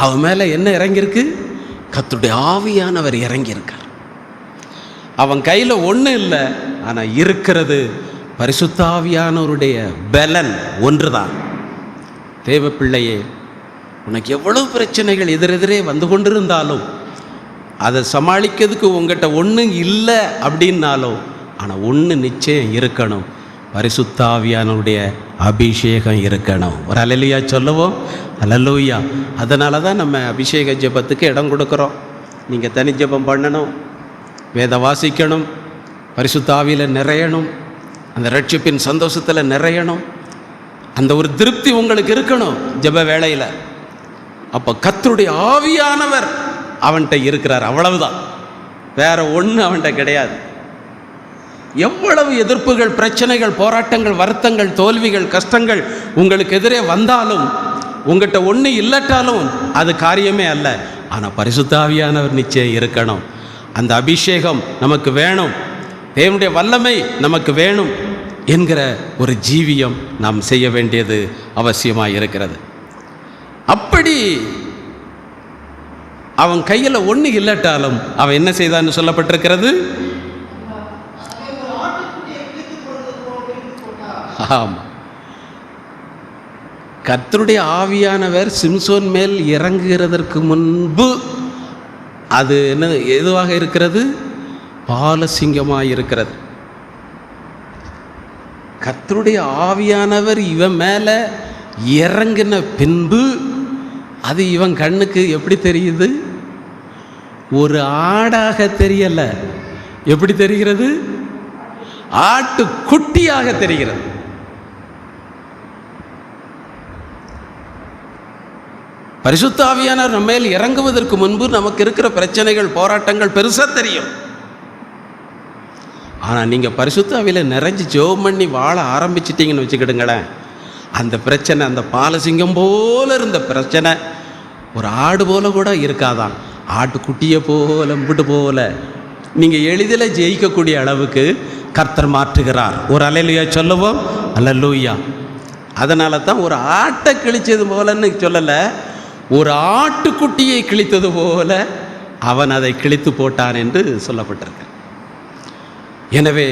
அவன் மேலே என்ன இறங்கியிருக்கு? கர்த்தருடைய ஆவியானவர் இறங்கியிருக்கார். அவன் கையில் ஒன்றும் இல்லை, ஆனால் இருக்கிறது பரிசுத்த ஆவியானவருடைய பலன் ஒன்றுதான். தேவ பிள்ளையே, உனக்கு எவ்வளவு பிரச்சனைகள் எதிரெதிரே வந்து கொண்டிருந்தாலும், அதை சமாளிக்கிறதுக்கு உங்கள்கிட்ட ஒன்றும் இல்லை அப்படின்னாலும், ஆனால் ஒன்று நிச்சயம் இருக்கணும், பரிசுத்த ஆவியானவருடைய அபிஷேகம் இருக்கணும். ஒரு அல்லேலூயா சொல்லுவோம். அல்லேலூயா. அதனால தான் நம்ம அபிஷேக ஜெபத்துக்கு இடம் கொடுக்குறோம். நீங்கள் தனி ஜெபம் பண்ணணும், வேத வாசிக்கணும், பரிசுத்த ஆவியில் நிறையணும், அந்த ரட்சிப்பின் சந்தோஷத்தில் நிறையணும். அந்த ஒரு திருப்தி உங்களுக்கு இருக்கணும் ஜெப வேளையில். அப்போ கர்த்தருடைய ஆவியானவர் அவன்கிட்ட இருக்கிறார், அவ்வளவுதான். வேற ஒன்று அவன்கிட்ட கிடையாது. எவ்வளவு எதிர்ப்புகள், பிரச்சனைகள், போராட்டங்கள், வருத்தங்கள், தோல்விகள், கஷ்டங்கள் உங்களுக்கு எதிரே வந்தாலும், உங்கள்கிட்ட ஒன்று இல்லட்டாலும் அது காரியமே அல்ல. ஆனால் பரிசுத்த ஆவியானவர் நிச்சயம் இருக்கணும். அந்த அபிஷேகம் நமக்கு வேணும், தேவனுடைய வல்லமை நமக்கு வேணும் என்கிற ஒரு ஜீவியம் நாம் செய்ய வேண்டியது அவசியமாக இருக்கிறது. அப்படி அவன் கையில் ஒன்று இல்லட்டாலும் அவன் என்ன செய்தான்னு சொல்லப்பட்டிருக்கிறது? ஆமாம், கர்த்தருடைய ஆவியானவர் சிம்சோன் மேல் இறங்குகிறதற்கு முன்பு அது என்ன எதுவாக இருக்கிறது? பாலசிங்கமாக இருக்கிறது. கர்த்தருடைய ஆவியானவர் இவன் மேலே இறங்கின பின்பு அது இவன் கண்ணுக்கு எப்படி தெரியுது? ஒரு ஆடாக தெரியல. எப்படி தெரிகிறது? ஆட்டு குட்டியாக தெரிகிறது. பரிசுத்த ஆவியானவர் நம்ம மேல் இறங்குவதற்கு முன்பு நமக்கு இருக்கிற பிரச்சனைகள், போராட்டங்கள் பெருசா தெரியும். ஆனால் நீங்கள் பரிசுத்த ஆவியில் நிறைஞ்சு ஜெபம் பண்ணி வாழ ஆரம்பிச்சிட்டிங்கன்னு வச்சுக்கிடுங்களேன், அந்த பிரச்சனை, அந்த பாலசிங்கம் போல இருந்த பிரச்சனை ஒரு ஆடு போல கூட இருக்காதான். ஆட்டுக்குட்டியை போல, முட்டு போல நீங்கள் எளிதில் ஜெயிக்கக்கூடிய அளவுக்கு கர்த்தர் மாற்றுகிறார். ஒரு அல்லேலூயா சொல்லுவோம். அல்லேலூயா. அதனால தான் ஒரு ஆட்டை கிழிச்சது போலன்னு சொல்லலை, ஒரு ஆட்டுக்குட்டியை கிழித்தது போல அவன் அதை கிழித்து போட்டான் என்று சொல்லப்பட்டிருக்க. எனவே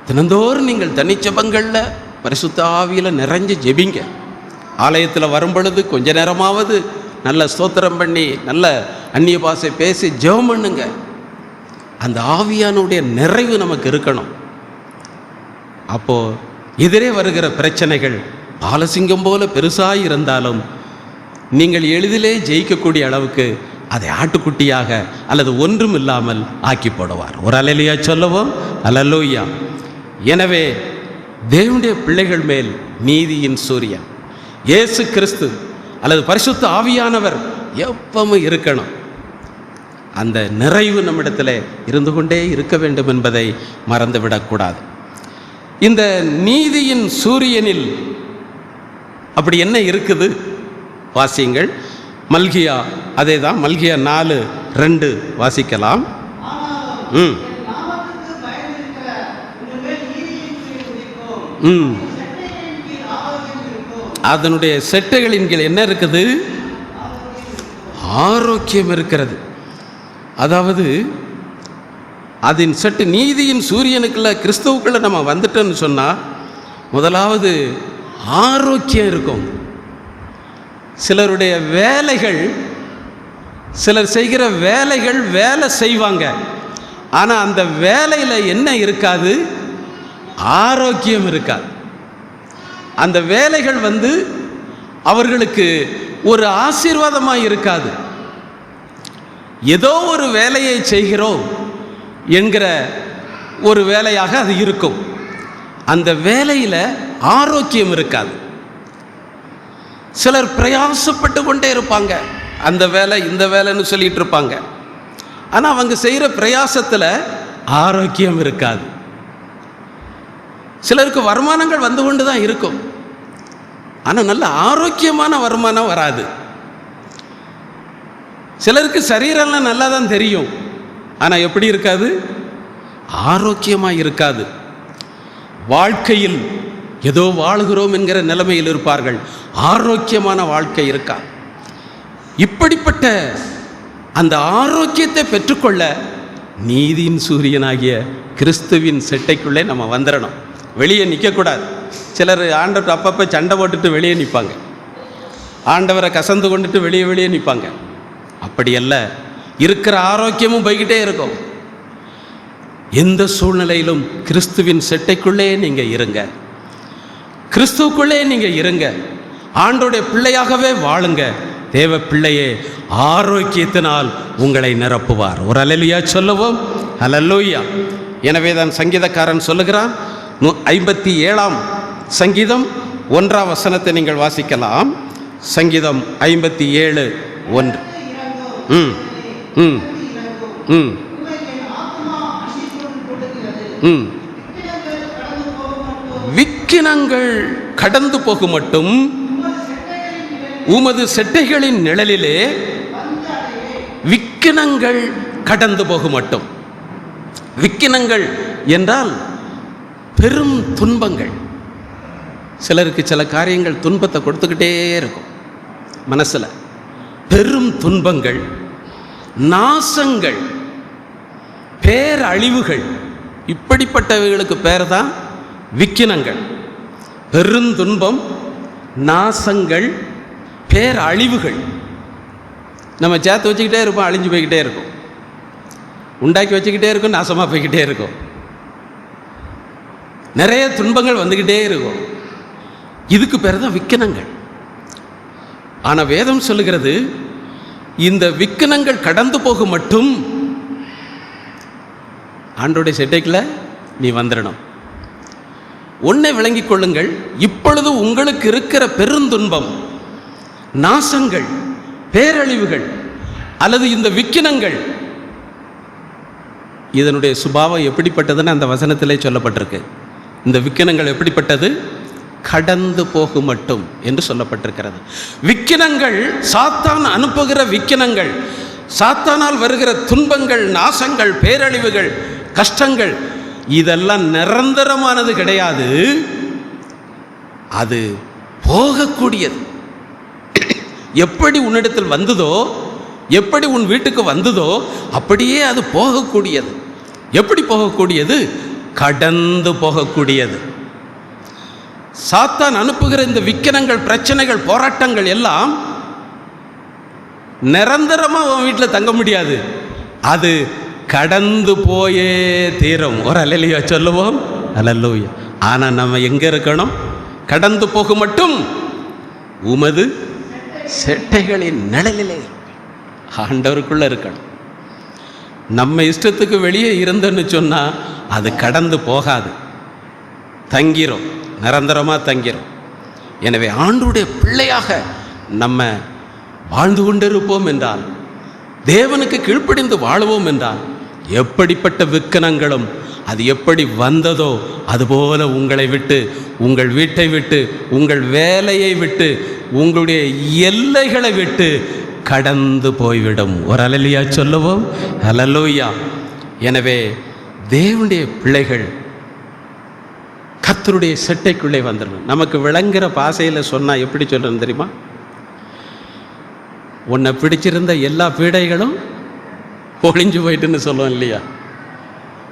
தினந்தோறும் நீங்கள் தனிச்சபங்களில் பரிசுத்த ஆவியில் நிறைஞ்சு ஜெபிங்க. ஆலயத்தில் வரும் பொழுது கொஞ்ச நேரமாவது நல்ல ஸ்தோத்திரம் பண்ணி நல்ல அந்நிய பாஷை பேசி ஜெபம் பண்ணுங்க. அந்த ஆவியானுடைய நிறைவு நமக்கு இருக்கணும். அப்போது எதிரே வருகிற பிரச்சனைகள் பாலசிங்கம் போல பெருசாக இருந்தாலும் நீங்கள் எளிதிலே ஜெயிக்கக்கூடிய அளவுக்கு அதை ஆட்டுக்குட்டியாக அல்லது ஒன்றும் இல்லாமல் ஆக்கி போடுவார். ஒரு அல்லேலூயா சொல்லுவோம். அல்லேலூயா. எனவே தேவனுடைய பிள்ளைகள் மேல் நீதியின் சூரியன் இயேசு கிறிஸ்து அல்லது பரிசுத்த ஆவியானவர் எப்பவும் இருக்கணும். அந்த நிறைவு நம்மிடத்தில் இருந்து கொண்டே இருக்க வேண்டும் என்பதை மறந்துவிடக்கூடாது. இந்த நீதியின் சூரியனில் அப்படி என்ன இருக்குது? வாசியுங்கள். மல்கியா, அதே தான், மல்கியா 4:2 வாசிக்கலாம். அதனுடைய செட்டைகளின் கீழ் என்ன இருக்குது? ஆரோக்கியம் இருக்கிறது. அதாவது அதன் செட்டு நீதியின் சூரியனுக்குள்ள, கிறிஸ்துவுக்குள்ள நம்ம வந்துட்டோன்னு சொன்னால் முதலாவது ஆரோக்கியம் இருக்கும். சிலருடைய வேலைகள், சிலர் செய்கிற வேலைகள் வேலை செய்வாங்க, ஆனால் அந்த வேலையில் என்ன இருக்காது? ஆரோக்கியம் இருக்காது. அந்த வேலைகள் அவர்களுக்கு ஒரு ஆசீர்வாதமாக இருக்காது. ஏதோ ஒரு வேலையை செய்கிறோம் என்கிற ஒரு வேலையாக அது இருக்கும். அந்த வேலையில் ஆரோக்கியம் இருக்காது. சிலர் பிரயாசப்பட்டு கொண்டே இருப்பாங்க, அந்த வேலை இந்த வேலைன்னு சொல்லிட்டு இருப்பாங்க. ஆனால் அவங்க செய்கிற பிரயாசத்தில் ஆரோக்கியம் இருக்காது. சிலருக்கு வருமானங்கள் வந்து கொண்டு தான் இருக்கும், ஆனால் நல்ல ஆரோக்கியமான வருமானம் வராது. சிலருக்கு சரீரம்லாம் நல்லா தான் தெரியும், ஆனால் எப்படி இருக்காது? ஆரோக்கியமாக இருக்காது. வாழ்க்கையில் ஏதோ வாழுகிறோம் என்கிற நிலைமையில் இருப்பார்கள், ஆரோக்கியமான வாழ்க்கை இருக்கா. இப்படிப்பட்ட அந்த ஆரோக்கியத்தை பெற்றுக்கொள்ள நீதியின் சூரியனாகிய கிறிஸ்துவின் செட்டைக்குள்ளே நம்ம வந்துடணும். வெளியே நிற்கக்கூடாது. சிலர் ஆண்டவர் அப்பப்போ சண்டை போட்டுட்டு வெளியே நிற்பாங்க, ஆண்டவரை கசந்து கொண்டுட்டு வெளியே நிற்பாங்க. அப்படியல்ல, இருக்கிற ஆரோக்கியமும் போய்கிட்டே இருக்கும். எந்த சூழ்நிலையிலும் கிறிஸ்துவின் செட்டைக்குள்ளே நீங்கள் இருங்க, கிறிஸ்துவுக்குள்ளே நீங்கள் இருங்க, ஆண்டோடைய பிள்ளையாகவே வாழுங்க. தேவ பிள்ளையே, ஆரோக்கியத்தினால் உங்களை நிரப்புவார். ஒரு அல்லேலூயா சொல்லுவோம். அல்லேலூயா. எனவே தான் சங்கீதக்காரன் சொல்லுகிறான், 57ஆம் சங்கீதம் 1ஆம் வசனத்தை நீங்கள் வாசிக்கலாம். சங்கீதம் 57:1. விக்கினங்கள் கடந்து போகும் மட்டும் உமது செட்டைகளின் நிழலிலே விக்கினங்கள் கடந்து போகும் மட்டும். விக்கினங்கள் என்றால் பெரும் துன்பங்கள். சிலருக்கு சில காரியங்கள் துன்பத்தை கொடுத்துக்கிட்டே இருக்கும் மனசில். பெரும் துன்பங்கள், நாசங்கள், பேரழிவுகள், இப்படிப்பட்டவைகளுக்கு பேர் தான் விக்கினங்கள். பெருந்துன்பம், நாசங்கள், பேரழிவுகள். நம்ம சேர்த்து வச்சுக்கிட்டே இருப்போம், அழிஞ்சு போய்கிட்டே இருக்கும். உண்டாக்கி வச்சுக்கிட்டே இருக்கும், நாசமாக போய்கிட்டே இருக்கும். நிறைய துன்பங்கள் வந்துக்கிட்டே இருக்கும். இதுக்கு பேர் தான் விக்கினங்கள். ஆனால் வேதம் சொல்லுகிறது, இந்த விக்கினங்கள் கடந்து போக மட்டும் ஆண்டோடைய செட்டைக்குள்ள நீ வந்துடணும். ஒன்றை விளங்கிக் கொள்ளுங்கள், இப்பொழுது உங்களுக்கு இருக்கிற பெருந்துன்பம், நாசங்கள், பேரழிவுகள் அல்லது இந்த விக்கினங்கள், இதனுடைய சுபாவம் எப்படிப்பட்டதுன்னு அந்த வசனத்திலே சொல்லப்பட்டிருக்கு. இந்த விக்கினங்கள் எப்படிப்பட்டது? கடந்து போக மட்டும் என்று சொல்லப்பட்டிருக்கிறது. விக்கினங்கள், சாத்தான் அனுப்புகிற விக்கினங்கள், சாத்தானால் வருகிற துன்பங்கள், நாசங்கள், பேரழிவுகள், கஷ்டங்கள், இதெல்லாம் நிரந்தரமானது கிடையாது. அது போகக்கூடியது. எப்படி உன்னிடத்தில் வந்ததோ, எப்படி உன் வீட்டுக்கு வந்ததோ அப்படியே அது போகக்கூடியது. எப்படி போகக்கூடியது? கடந்து போகக்கூடியது. சாத்தான் அனுப்புகிற இந்த விக்கினங்கள், பிரச்சனைகள், போராட்டங்கள் எல்லாம் நிரந்தரமாக உன் வீட்டில் தங்க முடியாது. அது கடந்து போயே தீரும். ஒரு அல்லேலூயா சொல்லுவோம். அல்லேலூயா. ஆனால் நம்ம எங்கே இருக்கணும்? கடந்து போக மட்டும் உமது செட்டைகளின் நிழலிலே ஆண்டவருக்குள்ளே இருக்கணும். நம்ம இஷ்டத்துக்கு வெளியே இருந்தோன்னு சொன்னால் அது கடந்து போகாது, தங்கிரும், நிரந்தரமாக தங்கிரும். எனவே ஆண்டவருடைய பிள்ளையாக நம்ம வாழ்ந்து கொண்டிருப்போம் என்றால், தேவனுக்கு கீழ்ப்படிந்து வாழுவோம் என்றால், எப்படிப்பட்ட விக்கினங்களும் அது எப்படி வந்ததோ அதுபோல உங்களை விட்டு, உங்கள் வீட்டை விட்டு, உங்கள் வேலையை விட்டு, உங்களுடைய எல்லைகளை விட்டு கடந்து போய்விடும். ஒரு அல்லேலூயா சொல்லுவோம். அல்லேலூயா. எனவே தேவனுடைய பிள்ளைகள் கர்த்தருடைய செட்டைக்குள்ளே வந்துடணும். நமக்கு விளங்குற பாசையில் சொன்னால் எப்படி சொல்கிறேன்னு தெரியுமா? உன்னை பிடிச்சிருந்த எல்லா பீடைகளும் ஒளிஞ்சு போயிட்டுன்னு சொல்லுவோம் இல்லையா?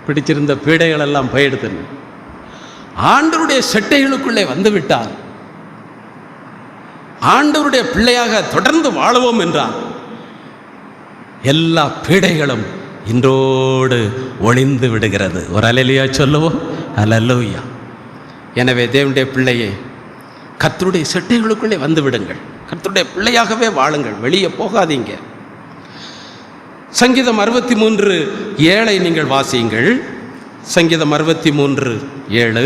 பிடிச்சிருந்த பீடைகள் எல்லாம் போயிடுதுன்னு. ஆண்டவருடைய செட்டைகளுக்குள்ளே வந்து விட்டால், ஆண்டவருடைய பிள்ளையாக தொடர்ந்து வாழுவோம் என்றால், எல்லா பீடைகளும் இன்றோடு ஒளிந்து விடுகிறது. ஒரு அல்லேலூயா சொல்லுவோம். அல்லேலூயா. எனவே தேவனுடைய பிள்ளையே, கர்த்தருடைய செட்டைகளுக்குள்ளே வந்து விடுங்கள். கர்த்தருடைய பிள்ளையாகவே வாழுங்கள். வெளியே போகாதீங்க. சங்கீதம் 63:7 நீங்கள் வாசியுங்கள். சங்கீதம் 63:7.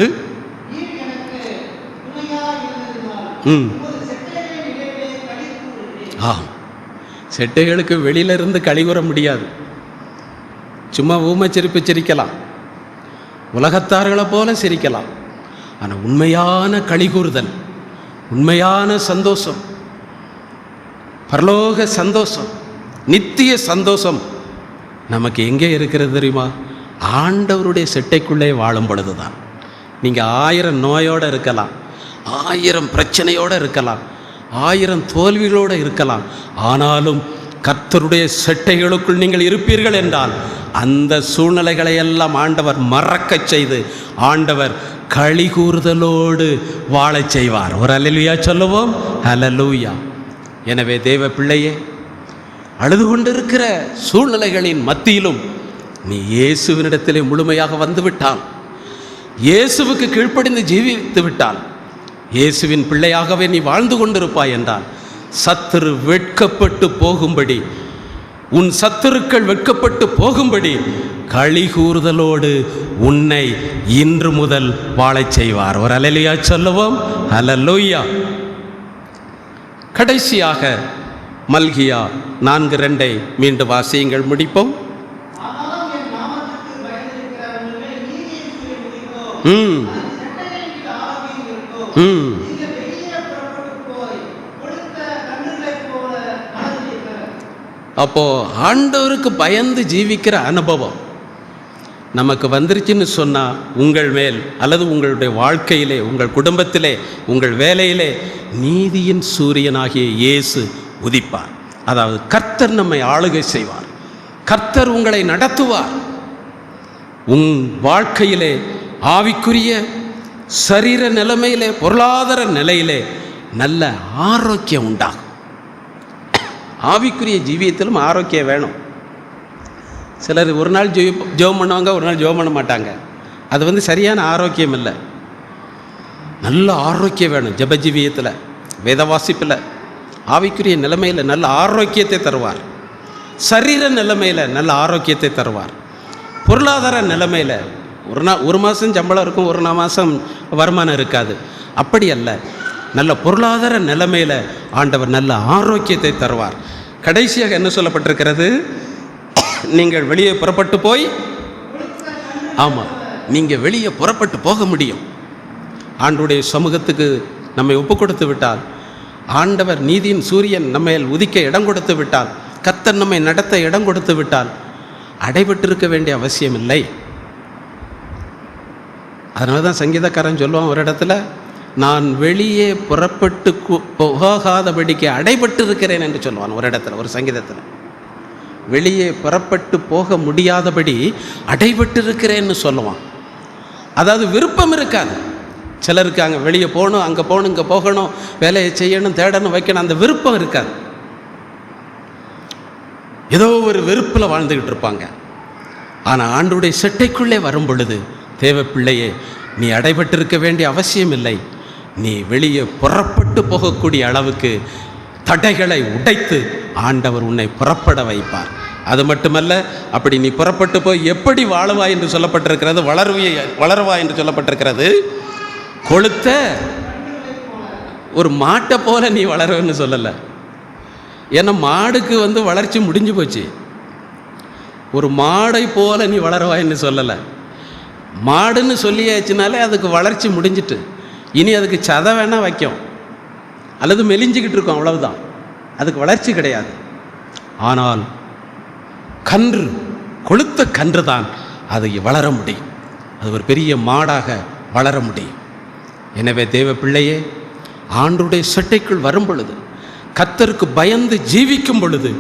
செட்டைகளுக்கு வெளியிலிருந்து கழிவுற முடியாது. சும்மா ஊமச்சிரிப்பு சிரிக்கலாம், உலகத்தார்களை போல சிரிக்கலாம். ஆனால் உண்மையான களிகூறுதல், உண்மையான சந்தோஷம், பரலோக சந்தோஷம், நித்திய சந்தோஷம் நமக்கு எங்கே இருக்கிறது தெரியுமா? ஆண்டவருடைய செட்டைக்குள்ளே வாழும் பொழுது தான். நீங்கள் 1000 நோயோடு இருக்கலாம், 1000 பிரச்சனையோடு இருக்கலாம், 1000 தோல்விகளோடு இருக்கலாம். ஆனாலும் கர்த்தருடைய செட்டைகளுக்குள் நீங்கள் இருப்பீர்கள் என்றால், அந்த சூழ்நிலைகளை எல்லாம் ஆண்டவர் மறக்கச் செய்து, ஆண்டவர் களிகூறுதலோடு வாழச் செய்வார். ஒரு அல்லேலூயா சொல்லுவோம். அல்லேலூயா. எனவே தேவ பிள்ளையே, அழுது கொண்டிருக்கிற சூழ்நிலைகளின் மத்தியிலும் நீ இயேசுவினிடத்திலே முழுமையாக வந்துவிட்டால், இயேசுவுக்கு கீழ்ப்படிந்து ஜீவித்து விட்டால், இயேசுவின் பிள்ளையாகவே நீ வாழ்ந்து கொண்டிருப்பாய் என்றால், சத்துரு வெட்கப்பட்டு போகும்படி, உன் சத்துருக்கள் வெட்கப்பட்டு போகும்படி களிகூறுதலோடு உன்னை இன்று முதல் வாழச் செய்வார். ஒரு அல்லேலூயா சொல்லுவோம். அல்லேலூயா. கடைசியாக மல்கியா 4:2 மீண்டும் வாசியுங்கள், முடிப்போம். அப்போ ஆண்டவருக்கு பயந்து ஜீவிக்கிற அனுபவம் நமக்கு வந்துருச்சுன்னு சொன்னால், உங்கள் மேல் அல்லது உங்களுடைய வாழ்க்கையிலே, உங்கள் குடும்பத்திலே, உங்கள் வேலையிலே நீதியின் சூரியனாகிய இயேசு உதிப்பார். அதாவது கர்த்தர் நம்மை ஆளுகை செய்வார், கர்த்தர் உங்களை நடத்துவார். உன் வாழ்க்கையிலே ஆவிக்குரிய சரீர நிலைமையிலே, பொருளாதார நிலையிலே நல்ல ஆரோக்கியம் உண்டாகும். ஆவிக்குரிய ஜீவியத்திலும் ஆரோக்கியம் வேணும். சிலர் ஒரு நாள் ஜெபம் பண்ணுவாங்க, ஒரு நாள் ஜெபம் பண்ண மாட்டாங்க. அது சரியான ஆரோக்கியம் இல்லை. நல்ல ஆரோக்கியம் வேணும். ஜெப ஜீவியத்தில், வேத வாசிப்பில், ஆவிக்குரிய நிலைமையில் நல்ல ஆரோக்கியத்தை தருவார். சரீர நிலைமையில் நல்ல ஆரோக்கியத்தை தருவார். பொருளாதார நிலைமையில் ஒரு மாதம் சம்பளம் இருக்கும், ஒரு மாதம் வருமானம் இருக்காது. அப்படி அல்ல, நல்ல பொருளாதார நிலைமையில் ஆண்டவர் நல்ல ஆரோக்கியத்தை தருவார். கடைசியாக என்ன சொல்லப்பட்டிருக்கிறது? நீங்கள் வெளியே புறப்பட்டு போய், ஆமாம், நீங்கள் வெளியே புறப்பட்டு போக முடியும். ஆண்டவருடைய சமூகத்துக்கு நம்மை ஒப்பு கொடுத்து விட்டால், ஆண்டவர் நீதியின் சூரியன் நம்மை உதிக்க இடம் கொடுத்து விட்டால், கர்த்தர் நம்மை நடத்த இடம் கொடுத்து விட்டால் அடைபட்டிருக்க வேண்டிய அவசியம் இல்லை. அதனால தான் சங்கீதக்காரன் சொல்லுவான் ஒரு இடத்துல, நான் வெளியே புறப்பட்டு போகாதபடிக்கு அடைபட்டு இருக்கிறேன் என்று சொல்லுவான். ஒரு இடத்துல, ஒரு சங்கீதத்தில், வெளியே புறப்பட்டு போக முடியாதபடி அடைபட்டு இருக்கிறேன்னு சொல்லுவான். அதாவது விருப்பம் இருக்காது சிலருக்கு. அங்கே வெளியே போகணும், அங்கே போகணும், இங்கே போகணும், வேலையை செய்யணும், தேடணும், வைக்கணும், அந்த விருப்பம் இருக்காது. ஏதோ ஒரு வெறுப்பில் வாழ்ந்துக்கிட்டு இருப்பாங்க. ஆனால் ஆண்டவருடைய செட்டைக்குள்ளே வரும் பொழுது, தேவ பிள்ளையே, நீ அடைபட்டிருக்க வேண்டிய அவசியம் இல்லை. நீ வெளியே புறப்பட்டு போகக்கூடிய அளவுக்கு தடைகளை உடைத்து ஆண்டவர் உன்னை புறப்பட வைப்பார். அது மட்டுமல்ல, அப்படி நீ புறப்பட்டு போய் எப்படி வாழுவாய் என்று சொல்லப்பட்டிருக்கிறது, வளருவாய் என்று சொல்லப்பட்டிருக்கிறது. கொளுத்த ஒரு மாட்டை போல நீ வளருன்னு சொல்லலை. ஏன்னா மாடுக்கு வளர்ச்சி முடிஞ்சு போச்சு. ஒரு மாடை போல நீ வளருவாய்ன்னு சொல்லலை. மாடுன்னு சொல்லியாச்சுனாலே அதுக்கு வளர்ச்சி முடிஞ்சிட்டு, இனி அதுக்கு சதை வேணால் வைக்கும் அல்லது மெலிஞ்சிக்கிட்டு இருக்கும், அவ்வளவுதான். அதுக்கு வளர்ச்சி கிடையாது. ஆனால் கன்று, கொளுத்த கன்று தான் அது வளர முடியும். அது ஒரு பெரிய மாடாக வளர முடியும். எனவே தேவ பிள்ளையே, ஆண்டவருடைய செட்டைக்குள் வரும் பொழுது, கர்த்தருக்கு பயந்து ஜீவிக்கும் பொழுது,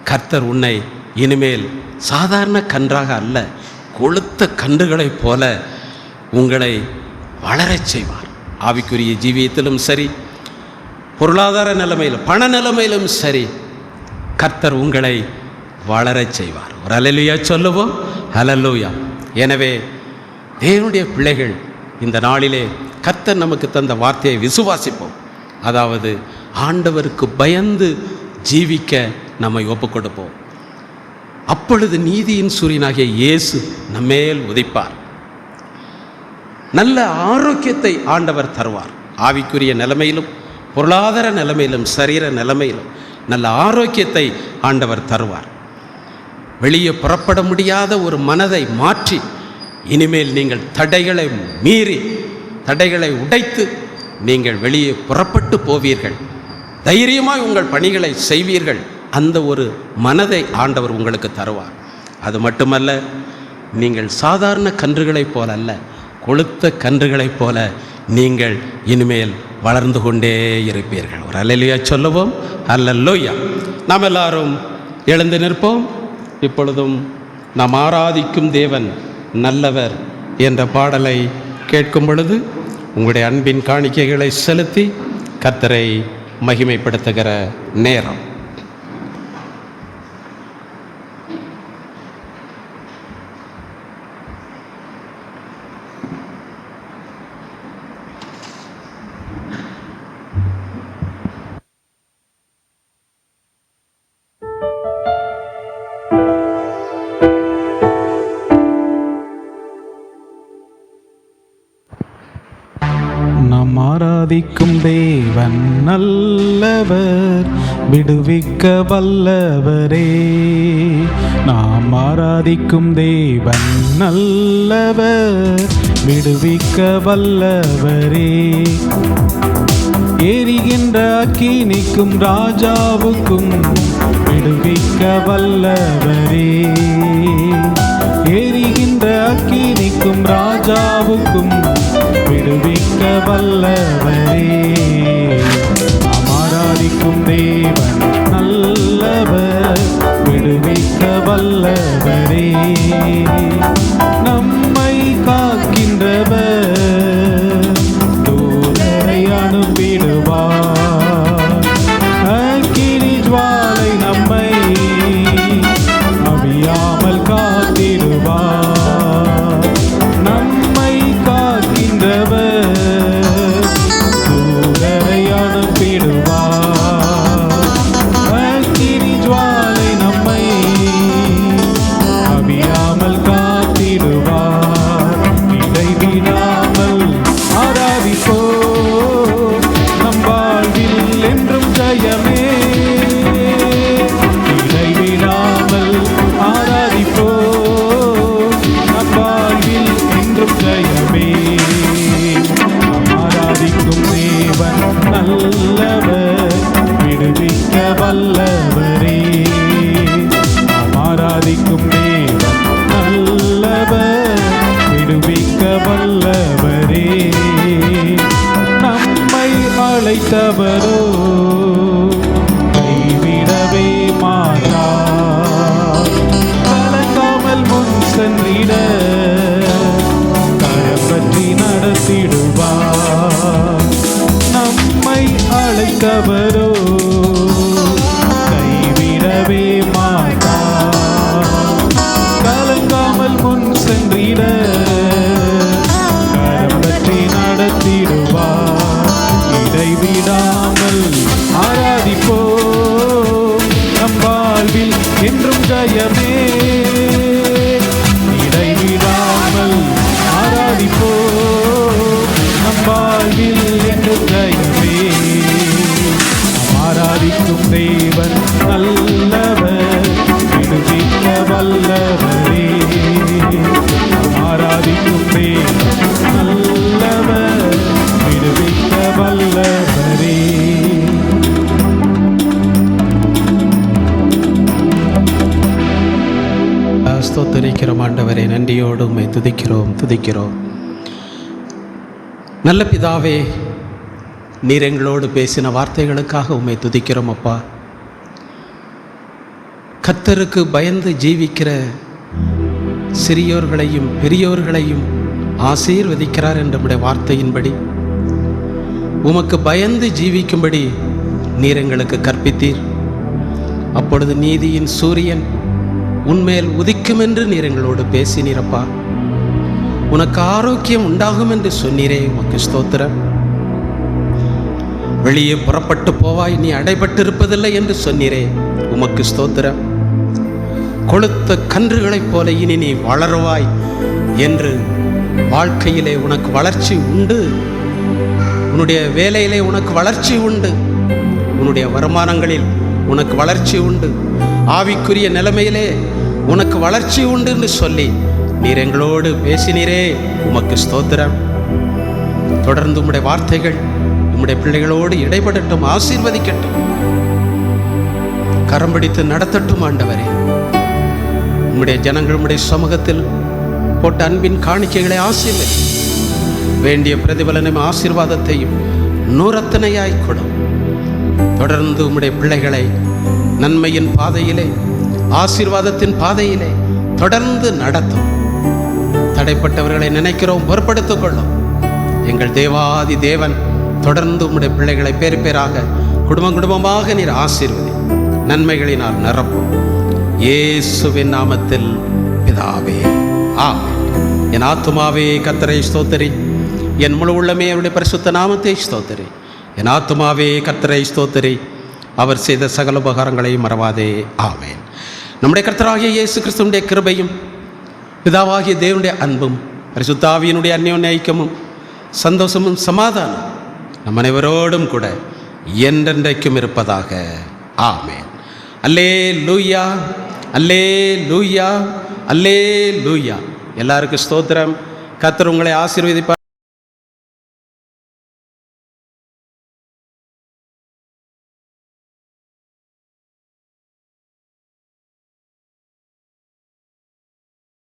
கர்த்தர் உன்னை இனிமேல் சாதாரண கன்றாக அல்ல, கொளுத்த கன்றுகளைப் போல உங்களை வளரச் செய்வார். ஆவிக்குரிய ஜீவியத்திலும் சரி, பொருளாதார நிலைமையிலும் பண நிலைமையிலும் சரி, கர்த்தர் உங்களை வளரச் செய்வார். ஒரு அல்லேலூயா சொல்லுவோம். அல்லேலூயா. எனவே தேவனுடைய பிள்ளைகள், இந்த நாளிலே கர்த்தர் நமக்கு தந்த வார்த்தையை விசுவாசிப்போம். அதாவது ஆண்டவருக்கு பயந்து ஜீவிக்க நம்மை ஒப்புக் கொடுப்போம். அப்பொழுது நீதியின் சூரியனாகிய இயேசு நம்மேல் உதிப்பார். நல்ல ஆரோக்கியத்தை ஆண்டவர் தருவார். ஆவிக்குரிய நிலைமையிலும் பொருளாதார நிலைமையிலும் சரீர நிலைமையிலும் நல்ல ஆரோக்கியத்தை ஆண்டவர் தருவார். வெளியே புறப்பட முடியாத ஒரு மனதை மாற்றி, இனிமேல் நீங்கள் தடைகளை மீறி, தடைகளை உடைத்து நீங்கள் வெளியே புறப்பட்டு போவீர்கள். தைரியமாய் உங்கள் பணிகளை செய்வீர்கள். அந்த ஒரு மனதை ஆண்டவர் உங்களுக்கு தருவார். அது மட்டுமல்ல, நீங்கள் சாதாரண கன்றுகளைப் போல அல்ல, கொளுத்த கன்றுகளைப் போல நீங்கள் இனிமேல் வளர்ந்து கொண்டே இருப்பீர்கள். ஒரு அல்லேலூயா சொல்லுவோம். அல்லேலூயா. நாம் எல்லாரும் எழுந்து நிற்போம். இப்பொழுதும் நாம் ஆராதிக்கும் தேவன் நல்லவர் என்ற பாடலை கேட்கும் பொழுது உங்களுடைய அன்பின் காணிக்கைகளை செலுத்தி கர்த்தரை மகிமைப்படுத்துகிற நேரம். நாம் ஆராதிக்கும் தேவன் நல்லவர், விடுவிக்க வல்லவரே. நாம் ஆராதிக்கும் தேவன் நல்லவர், விடுவிக்க வல்லவரே. எரிகின்ற அக்கினிக்கும் ராஜாவுக்கும் விடுவிக்க வல்லவரே. எரிகின்ற அக்கினிக்கும் ராஜாவுக்கும் விடுவிக்க வல்லவரே. நாம் ஆராதிக்கும் தேவன் நல்லவர், விடுவிக்க வல்லவரே. நம்மை காக்கின்றவர், தூதரை அனுப்பிடுவார். அக்கினி ஜுவாலை நம்மை அவியாமல் காத்திடுவார். நம்மை காக்கின்றவர், தூதரை அனுப்பிடுவார். ஆராதிக்கும் தேவன் நல்லவர், விடுவிக்க வல்லவரே. நம்மை அழைத்தவரோ கைவிடவே மாட்டார். கலங்காமல் முன் சென்றிட கரம் பற்றி நடத்திடுவார். நம்மை அழைத்தவரோ கைவிடவே மாட்டார். கலங்காமல் முன் சென்றிட கரம் பற்றி நடத்திடுவார். இடைவிடாமல் ஆராதிப்போம், நம் வாழ்வில் என்றும் ஜெயமே. இடைவிடாமல் ஆராதிப்போம், நம் வாழ்வில் என்றும் ஜெயமே. நாம் ஆராதிக்கும் தேவன் நல்லவர், விடுவிக்க வல்லவரே. நாம் ஆராதிக்கும் தேவன் நல்லவர், விடுவிக்க வல்லவரே. ஸ்தோத்திரிக்கிறோம் ஆண்டவரே, நன்றியோடு உம்மை துதிக்கிறோம். நல்ல பிதாவே, நீர் எங்களோடு பேசின வார்த்தைகளுக்காக உம்மை துதிக்கிறோம் அப்பா. கர்த்தருக்கு பயந்து ஜீவிக்கிற சிறியோர்களையும் பெரியோர்களையும் ஆசீர்வதிக்கிறார் என்ற நம்முடைய வார்த்தையின்படி உமக்கு பயந்து ஜீவிக்கும்படி நீர் எங்களுக்கு கற்பித்தீர். அப்பொழுது நீதியின் சூரியன் உன்மேல் உதிக்கும் என்று நீர் எங்களோடு பேசினீரப்பா. உனக்கு ஆரோக்கியம் உண்டாகும் என்று சொன்னீரே, உமக்கு ஸ்தோத்திரம். வெளியே புறப்பட்டு போவாய், நீ அடைபட்டிருப்பதில்லை என்று சொன்னீரே, உமக்கு ஸ்தோத்திரம். கொளுத்த கன்றுகளைப் போல இனி நீ வளருவாய் என்று வாழ்க்கையிலே உனக்கு வளர்ச்சி உண்டு, உன்னுடைய வேலையிலே உனக்கு வளர்ச்சி உண்டு, உன்னுடைய வருமானங்களில் உனக்கு வளர்ச்சி உண்டு, ஆவிக்குரிய நிலைமையிலே உனக்கு வளர்ச்சி உண்டு என்று சொல்லி நீர் எங்களோடு பேசினீரே, உமக்கு ஸ்தோத்திரம். தொடர்ந்து உம்முடைய வார்த்தைகள் உம்முடைய பிள்ளைகளோடு இடைபடட்டும், ஆசீர்வதிக்கட்டும், கரம் பிடித்து நடத்தட்டும் ஆண்டவரே. உம்முடைய ஜனங்கள் உம்முடைய சமூகத்தில் போட்ட அன்பின் காணிக்கைகளை ஆசீர்வதி, வேண்டிய பிரதிபலனையும் ஆசீர்வாதத்தையும் நூறத்தனையாய் கொடும். தொடர்ந்து உம்முடைய பிள்ளைகளை நன்மையின் பாதையிலே, ஆசீர்வாதத்தின் பாதையிலே தொடர்ந்து நடத்தும். தடைப்பட்டவர்களை நினைக்கிறோம், பொறுப்படுத்திக் கொள்ளும். எங்கள் தேவாதி தேவன் தொடர்ந்து உம்முடைய பிள்ளைகளை பேர் பேராக குடும்பமாக நீர் ஆசீர்வதி, நன்மைகளினால் நிரப்பும். இயேசுவின் நாமத்தில் பிதாவே, ஆமென். என் ஆத்துமாவே கர்த்தரை ஸ்தோத்திரி, என் முழு உள்ளமே அவருடைய பரிசுத்த நாமத்தை ஸ்தோத்திரி. என் ஆத்துமாவே கர்த்தரை ஸ்தோத்திரி, அவர் செய்த சகல உபகாரங்களையும் மறவாதே. ஆமென். நம்முடைய கர்த்தராகிய இயேசு கிறிஸ்துவினுடைய கிருபையும் பிதாவாகிய தேவனுடைய அன்பும் பரிசுத்த ஆவியினுடைய அந்யோன்ய ஐக்கியமும் சந்தோஷமும் சமாதானம் நம் அனைவரோடும் கூட என்றென்றைக்கும் இருப்பதாக. ஆமென். அல்லேலூயா, அல்லேலூயா, அல்லேலூயா. எல்லாருக்கும் ஸ்தோத்திரம். கர்த்தர் உங்களை ஆசீர்வதிப்பார்.